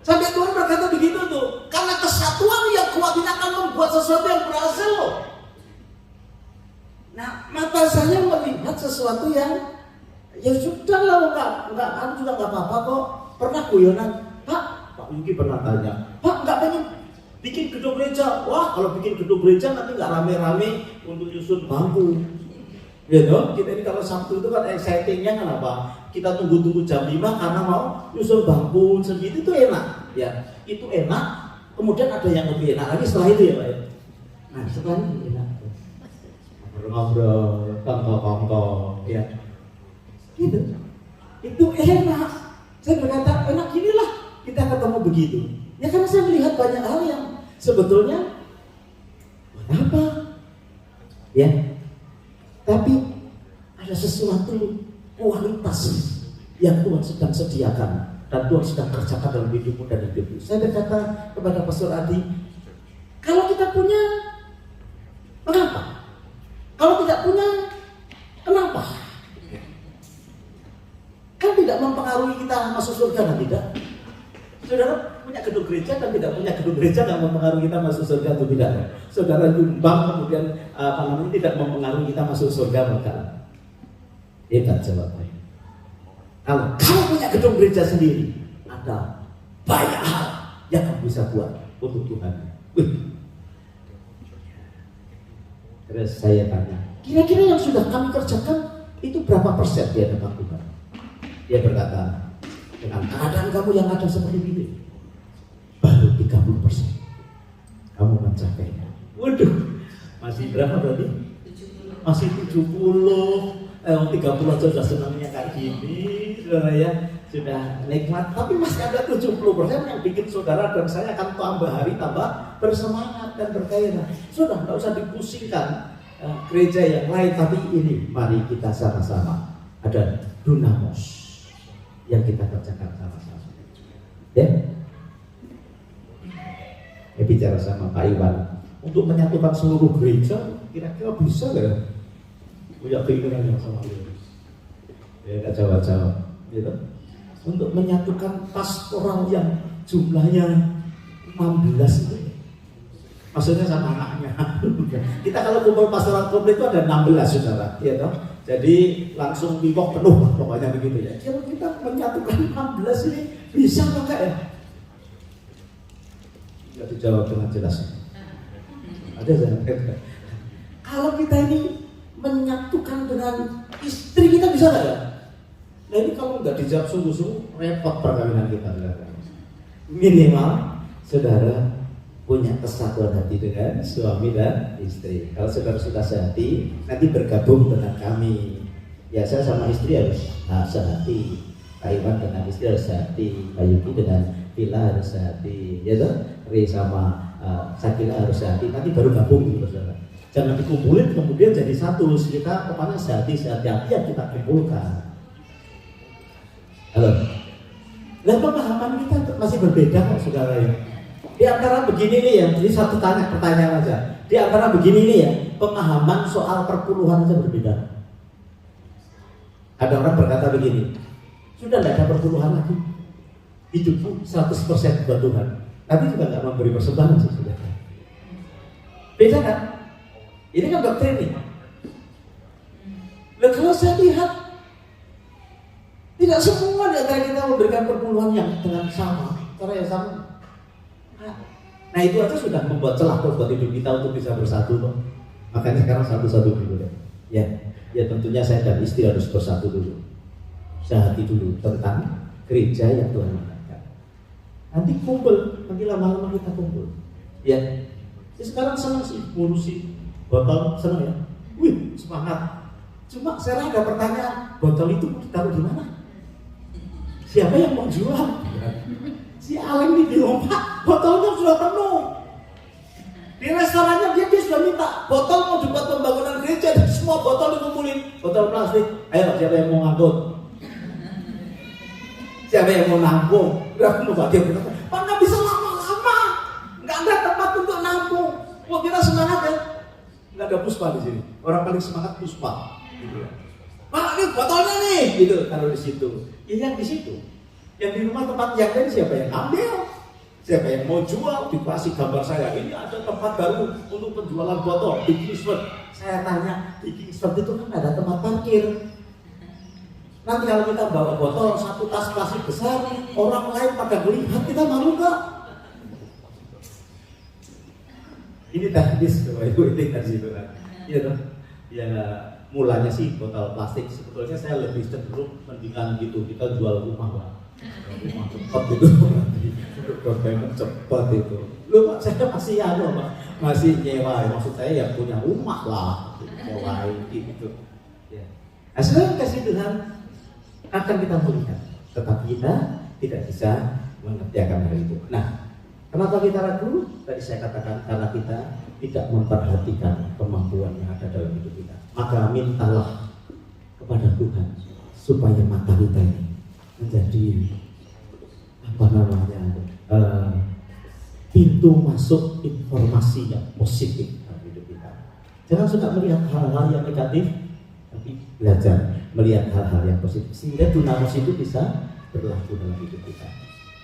Sampai Tuhan berkata begitu tuh, karena kesatuan yang kuat ini akan membuat sesuatu yang berhasil loh. Nah, mata saya melihat sesuatu yang ya sudah lah, enggak juga enggak apa-apa kok. Pernah guyonan, Pak Yuki pernah tanya, Pak enggak pengen bikin gedung gereja? Wah, kalau bikin gedung gereja nanti enggak rame-rame untuk nyusun bangku. Ya dong, kita ini kalau Sabtu itu kan excitingnya kan apa? Kita tunggu-tunggu jam 5 karena mau nyusun bangku segitu itu enak. Ya, itu enak. kemudian ada yang lebih enak lagi setelah itu ya Pak ya. Nah setelah itu enak ngobrol kongko ya gitu, itu enak. Saya berkata enak inilah kita ketemu begitu ya, karena saya melihat banyak hal yang sebetulnya buat apa ya, tapi ada sesuatu kualitas yang Tuhan sedang sediakan dan Tuhan sedang kerjakan dalam hidupmu dan hidupku. Saya berkata kepada Pastor Adi, kalau kita punya, mengapa? Kalau tidak punya, kenapa? Kan tidak mempengaruhi kita masuk surga, kan tidak? Saudara punya gedung gereja dan tidak punya gedung gereja tidak mempengaruhi kita masuk surga atau tidak? Saudara nyumbang kemudian tidak mempengaruhi kita masuk surga, maka hebat jawabannya. Kalau kamu punya gedung gereja sendiri, ada banyak hal yang kamu bisa buat untuk Tuhan. Terus saya tanya, kira-kira yang sudah kami kerjakan itu berapa persen di hadapan Tuhan? Dia berkata, dengan keadaan kamu yang ada seperti ini, baru 30% kamu mencapainya. Waduh, masih berapa berarti? Masih 70. 30 aja sudah senangnya kayak gini, saudara ya, sudah nikmat. Tapi masih ada 70% yang bikin saudara dan saya akan tambah hari tambah bersemangat dan bergairah. Sudah nggak usah dipusingkan gereja yang lain, tapi ini mari kita sama-sama ada dunamos yang kita kerjakan sama-sama. Ya, bicara sama Pak Iwan untuk menyatukan seluruh gereja, kira-kira bisa nggak? Punya keinginan yang sama dia. Ya nggak jawab-jawab, gitu. Untuk menyatukan pastoral yang jumlahnya 16 itu, maksudnya sama anaknya. Kita kalau kumpul pastoral komplit itu ada 16 saudara, ya toh. Jadi langsung bimok penuh pokoknya begitu ya. Kalau kita menyatukan 16 ini bisa nggak ya? Tidak dijawab dengan jelas. Ada jangan. Kalau kita ini menyatukan dengan istri kita bisa nggak ya? Nah ini kalau nggak dijawab sungguh-sungguh repot perkawinan kita. Minimal saudara punya kesatuan hati dengan suami dan istri. Kalau saudara sudah sehati, nanti bergabung dengan kami. Ya saya sama istri harus sehati, Pak Iwan dengan istri harus sehati, Pak Yuki dengan Vila harus sehati, ya toh? Ri sama Sakila harus sehati. Nanti baru gabung gitu saudara. Jangan dikumpulin kemudian jadi satu. Kita kemana sehati-hati yang kita kumpulkan. Halo. Dan pemahaman kita masih berbeda kok saudara ya. Di antara begini nih ya, ini satu pertanyaan aja. Di antara begini nih ya, pemahaman soal perpuluhan aja berbeda. Ada orang berkata begini, sudah tidak ada perpuluhan lagi, hidupku 100% buat Tuhan. Tapi juga nggak memberi persembahan sih sudah. Beda kan? Ini kan doktrin nih. Dan kalau saya lihat, tidak semua di antara kita memberikan perpuluhan yang dengan sama, cara yang sama. Nah itu aja sudah membuat celah buat hidup kita untuk bisa bersatu toh. Makanya sekarang satu-satu dulu ya. Ya tentunya saya dan istri harus bersatu dulu. Sehati dulu tentang gereja yang Tuhan mengatakan. Nanti kumpul, nanti lama-lama kita kumpul. Ya. Sekarang senang sih ngurusi botol, senang ya. Wih semangat. Cuma sekarang ada pertanyaan, botol itu mau ditaruh di mana? Siapa yang mau jual? Si Alem ini bilang, Pak, botolnya sudah penuh. Di restorannya dia sudah minta botol mau dibuat pembangunan gereja, dan semua botol dikumpulin, botol plastik. Ayo siapa yang mau ngangkut? Siapa yang mau nampung? Berapa mau bagian berapa? Pak nggak bisa lama-lama, nggak ada tempat untuk nampung. Wah kita semangat ya. Nggak ada Puspa di sini. Orang paling semangat Puspa. Gitu. Pak ini botolnya nih, gitu. Taruh di situ. Yang di situ. Yang di rumah tempat yang lain siapa yang ambil? Siapa yang mau jual? Dikasih gambar saya. Ini ada tempat baru untuk penjualan botol di Kingsford. Saya tanya, di Kingsford itu kan ada tempat parkir. Nanti kalau kita bawa botol satu tas plastik besar, orang lain pada melihat, kita malu nggak? Ini teknis, itu tadi itu kan. Iya dong. Ya mulanya sih botol plastik. Sebetulnya saya lebih cenderung mendingan gitu kita jual rumah lah. Rumah tempat gitu. Berpayment cepat itu. Lu Pak, saya masih Pak, masih nyewa. Maksud saya ya punya rumah lah, nyewa gitu. Ya. Nah, sekarang kasih Tuhan akan kita melihat, tetapi kita tidak bisa mengerjakan hal itu. Nah, kenapa kita ragu? Tadi saya katakan karena kita tidak memperhatikan kemampuan yang ada dalam hidup kita. Maka mintalah kepada Tuhan supaya mata kita ini menjadi pintu masuk informasi yang positif dalam hidup kita. Jangan suka melihat hal-hal yang negatif, tapi belajar melihat hal-hal yang positif sehingga dunamis itu bisa berlaku dalam hidup kita.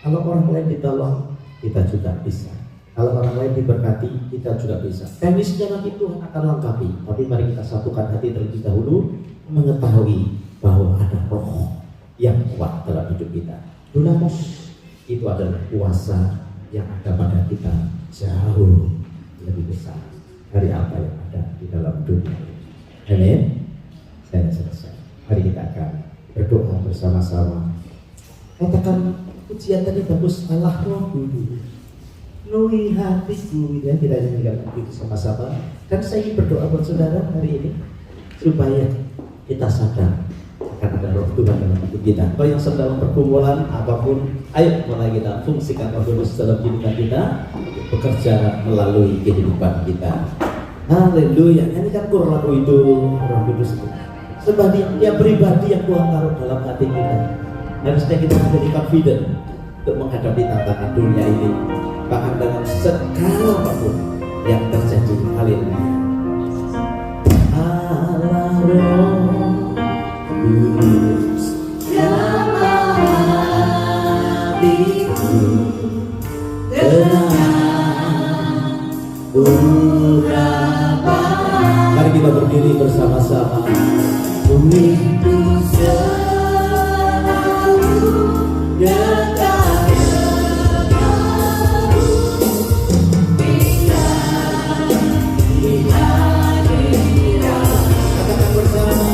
Kalau orang lain ditolong, kita juga bisa. Kalau orang lain diberkati, kita juga bisa. Teknisnya nanti Tuhan akan lengkapi. Tapi mari kita satukan hati terlebih dahulu, mengetahui bahwa ada roh yang kuat dalam hidup kita. Dunamis itu adalah kuasa yang ada pada kita jauh lebih besar dari apa yang ada di dalam dunia. Amin. Saya selesai. Mari kita akan berdoa bersama-sama. Katakan pujian tadi bagus, Allah rohku, penuhi hatiku, ya, kita nyanyikan itu sama-sama. Dan saya ingin berdoa buat saudara hari ini supaya kita sadar akan ada roh Tuhan dalam hidup kita. Kalau yang sedang pergumulan apapun, ayo mulai kita fungsikan Roh Kudus dalam kehidupan kita, bekerja melalui kehidupan kita. Haleluya. Nyanyikan kurang lagu itu, Roh Kudus itu. Sebab dia pribadi yang Tuhan taruh dalam hati kita. Harusnya kita menjadi confident untuk menghadapi tantangan dunia ini, bahkan dengan segala apapun yang terjadi. Haleluya. Allah Roh Kudus dalam hatiku, tenang urapa. Mari kita berdiri bersama-sama. Itu selalu dekat denganmu, bila di hadirat. Katakan bersama.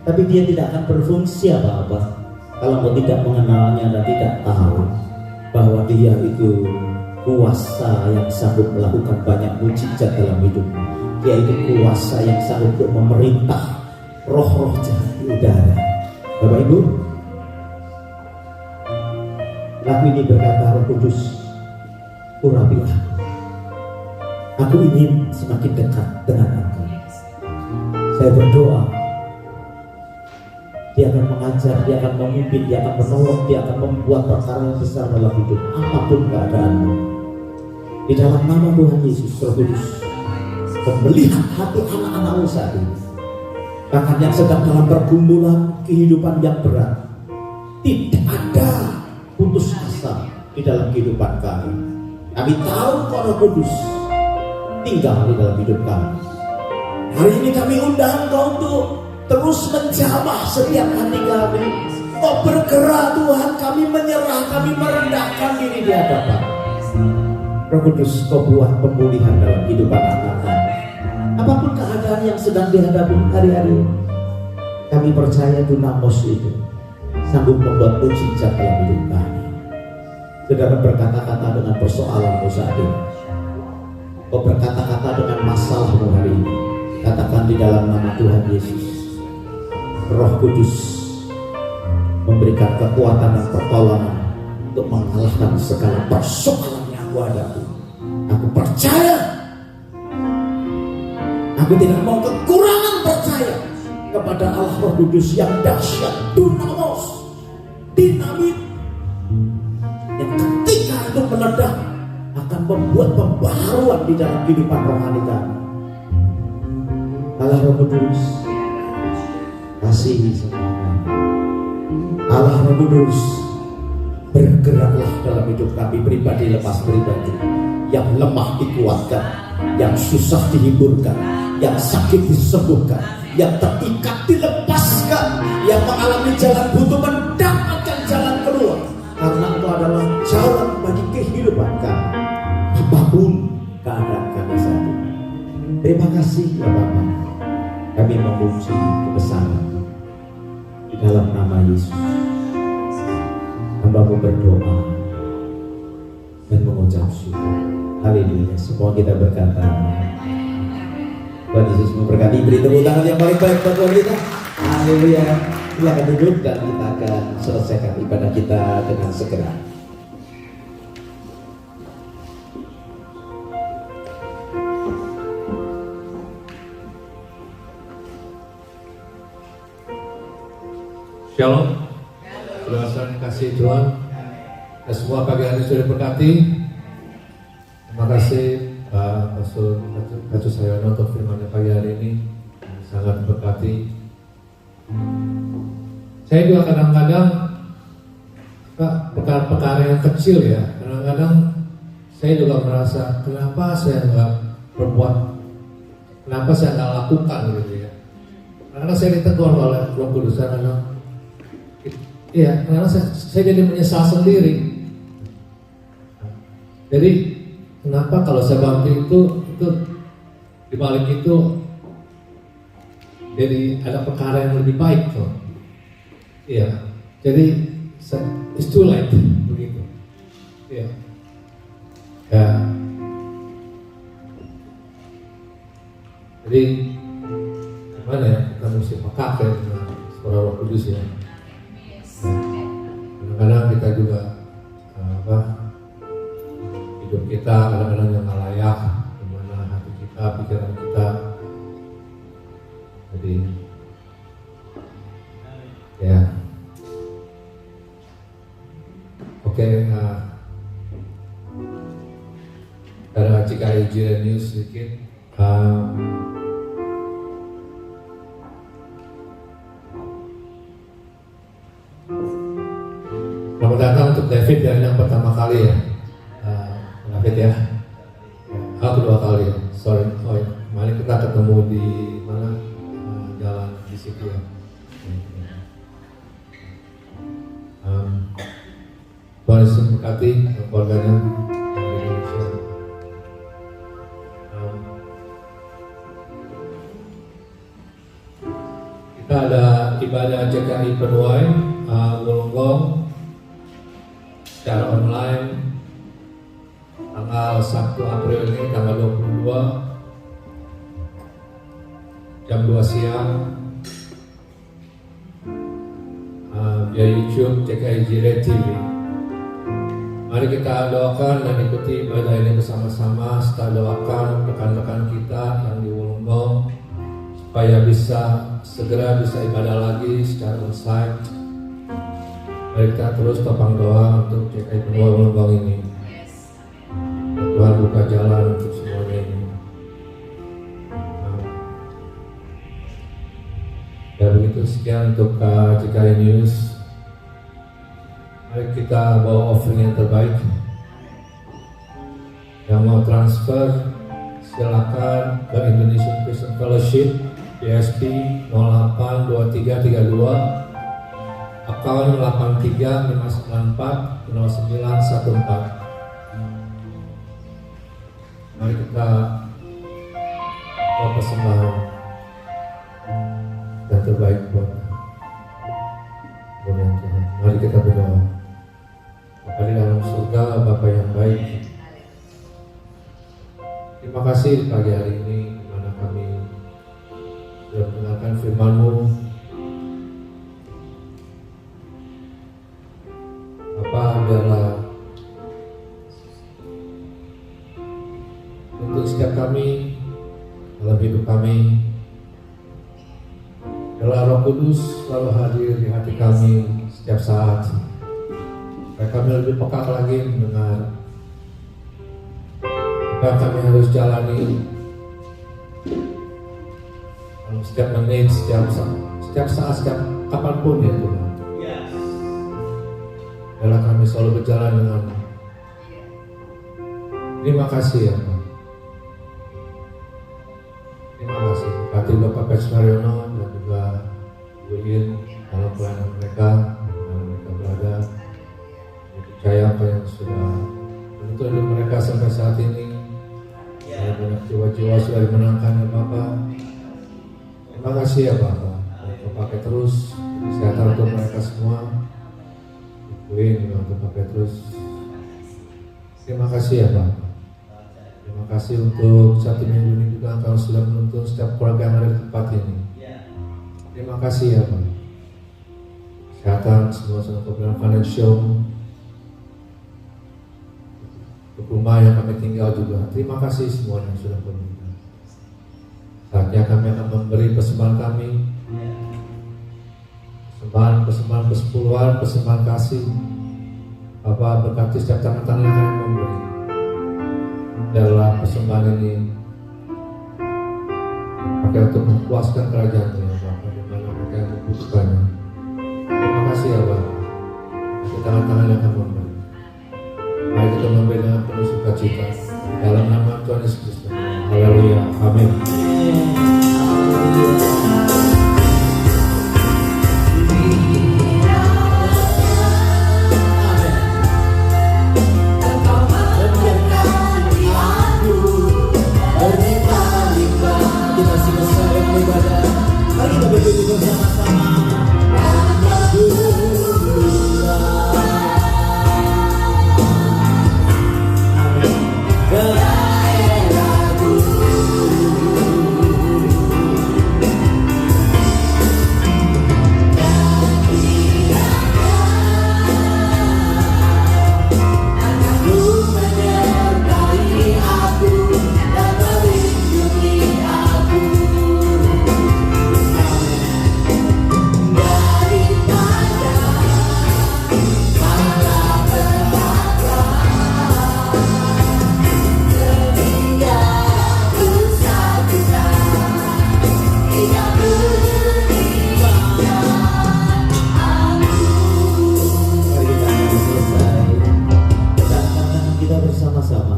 Tapi dia tidak akan berfungsi apa-apa kalau engkau tidak mengenalnya dan tidak tahu bahwa dia itu kuasa yang sanggup melakukan banyak mujizat dalam hidupmu. Dia itu kuasa yang sanggup untuk memerintah roh-roh jahat di udara. Bapak Ibu, lagu ini berkata, Roh Kudus, urapi aku ingin semakin dekat dengan Engkau. Saya berdoa, dia akan mengajar, dia akan memimpin, dia akan menolong, dia akan membuat perkara yang besar dalam hidup apapun keadaanmu. Di dalam nama Tuhan Yesus, Roh Kudus, melihat hati anak-anakmu saat ini, bahkan yang sedang dalam pergumulan kehidupan yang berat, tidak ada putus asa di dalam kehidupan kami. Kami tahu kok Roh Kudus tinggal di dalam hidup kami. Hari ini kami undang Kau untuk terus menjamah setiap hati kami. Kau bergerak Tuhan, kami menyerah, kami merendahkan diri di hadapan. Roh Kudus, Kau buat pemulihan dalam kehidupan anak-anak. Apapun keadaan yang sedang dihadapi hari-hari, kami percaya Dunamis itu sanggup membuat mujizat dalam hidup kami. Saudara berkata-kata dengan persoalanmu saat ini, Kau berkata-kata dengan masalahmu hari ini, katakan di dalam nama Tuhan Yesus, Roh Kudus memberikan kekuatan dan pertolongan untuk mengalahkan segala persoalan yang aku hadapi. Aku percaya, aku tidak mau kekurangan percaya kepada Allah Roh Kudus yang dahsyat, dunamos, dinamit, yang ketika itu meledak akan membuat pembaruan di dalam kehidupan rohani kami. Allah Roh Kudus, kasihi semua kami. Allah Roh Kudus, bergeraklah dalam hidup kami pribadi lepas pribadi. Yang lemah dikuatkan, yang susah dihiburkan, yang sakit disembuhkan, yang terikat dilepaskan, yang mengalami jalan buntu mendapatkan jalan keluar. Karena Engkau adalah jalan bagi kehidupan kami, apapun keadaan kami saat ini. Terima kasih ya Bapa. Kami memuji kebesaran di dalam nama Yesus. Hamba-Mu berdoa dan mengucap syukur. Haleluya. Semua kita berkata, Tuhan Yesus memberkati. Beri tepuk tangan yang paling baik buat Tuhan kita. Haleluya. Silakan duduk dan kita akan selesaikan ibadah kita dengan segera. Shalom. Saudara kasih Tuhan, dan semua pagi hari sudah berkati. Terima kasih Pak Pastor Sayono untuk firman pagi hari ini, sangat berkati. Saya juga kadang-kadang perkara-perkara yang kecil ya, kadang-kadang saya juga merasa kenapa saya nggak berbuat, kenapa saya nggak lakukan gitu ya. Karena saya ditegur oleh Roh Kudus, iya, karena saya jadi menyesal sendiri. Jadi kenapa kalau saya bantu itu dibalik itu jadi ada perkara yang lebih baik tuh. Iya, jadi it's too late begitu. Iya. Ya. Jadi gimana ya, kita mesti peka ya dengan suara Roh Kudus ya. Kadang-kadang kita juga hidup kita kadang-kadang yang nggak layak, gimana hati kita, pikiran kita. Jadi ya oke, ada CKI News sedikit. Selamat datang untuk David yang pertama kali ya, David ya. Kedua kali ya. Sorry, kemarin kita ketemu di mana, jalan di situ ya. Tuhan Yesus memberkati keluarganya di Indonesia. Kita ada ibadah CKI Penuai Mulunggong secara online tanggal 1 April ini, tanggal 22 jam 2 siang via YouTube CKI Jire TV. Mari kita doakan dan ikuti ibadah ini bersama-sama. Kita doakan rekan-rekan kita yang di Wollongong supaya segera bisa ibadah lagi secara onsite. Mari kita terus topang doa untuk CKI Penuai Wollongong ini. Tuhan buka jalan untuk semuanya ini. Ya begitu, sekian untuk CKI News. Mari kita bawa offering yang terbaik. Yang mau transfer silakan ke Indonesian Christian Fellowship PSP 082332 account 8359400914. Mari kita persembahan yang terbaik buat Tuhan. Mari kita berdoa. Bapa di dalam surga, Bapa yang baik, terima kasih pagi hari ini di mana kami sudah mendengarkan firman-Mu. kami. Biarlah Roh Kudus selalu hadir di hati kami setiap saat. Supaya kami lebih peka lagi mendengar apa yang kami harus jalani dalam setiap menit, setiap saat, setiap kapanpun ya Tuhan. Biarlah kami selalu berjalan dengan terima kasih ya Pak. Terima kasih. Berkati Bapak Pes Mariono dan juga Bu In dalam pelayanan mereka, dimana mereka berada. Saya percaya apa yang sudah menuntun hidup mereka sampai saat ini. Saya banyak jiwa-jiwa sudah dimenangkan ya Bapak. Terima kasih ya Bapak. Bapak pakai terus kesehatan untuk mereka semua. Bu In juga untuk pakai terus. Terima kasih ya Bapak. Terima kasih untuk 1 minggu ini juga Engkau sudah menuntun setiap keluarga yang ada di tempat ini. Terima kasih ya Pak. Kesehatan semua sangat kebenaran financial untuk rumah yang kami tinggal juga. Terima kasih semua yang sudah berminat. Saatnya kami akan memberi persembahan kami, persembahan persepuluhan, persembahan kasih. Bapak berkati setiap tangan-tangan yang kami memberi. Adalah persembahan ini pakai untuk mempuaskan kerajaan-Nya ya Bapak, di mana mereka yang membutuhkannya. Terima kasih ya Bapak. Di tangan-tangan yang kami memberi. Mari kita memberi dengan penuh sukacita dalam nama Tuhan Yesus Kristus. Haleluya. Amin.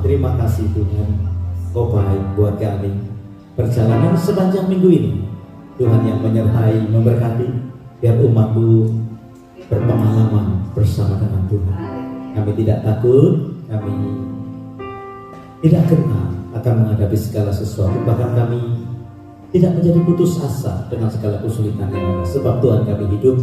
Terima kasih Tuhan, Kau baik buat kami. Perjalanan sepanjang minggu ini, Tuhan yang menyertai, memberkati, biar umat-Mu berpengalaman bersama dengan Tuhan. Kami tidak takut, kami tidak gentar akan menghadapi segala sesuatu. Bahkan kami tidak menjadi putus asa dengan segala kesulitan yang ada. Sebab Tuhan kami hidup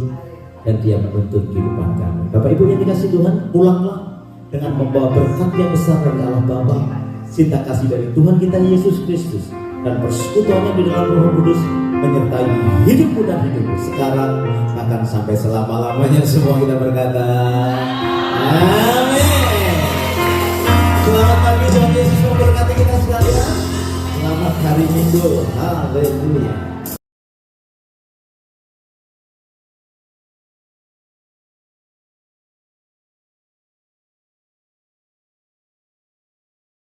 dan Dia menuntun kehidupan kami. Bapak Ibu yang dikasih Tuhan, pulanglah dengan membawa berkat yang besar dari Allah Bapa, cinta kasih dari Tuhan kita Yesus Kristus, dan persekutuannya di dalam Roh Kudus menyertai hidupmu dan hidupmu sekarang akan sampai selama-lamanya. Semua kita berkata amin. Selamat pagi, Tuhan Yesus memberkati kita sekalian. Selamat hari Minggu. Haleluya.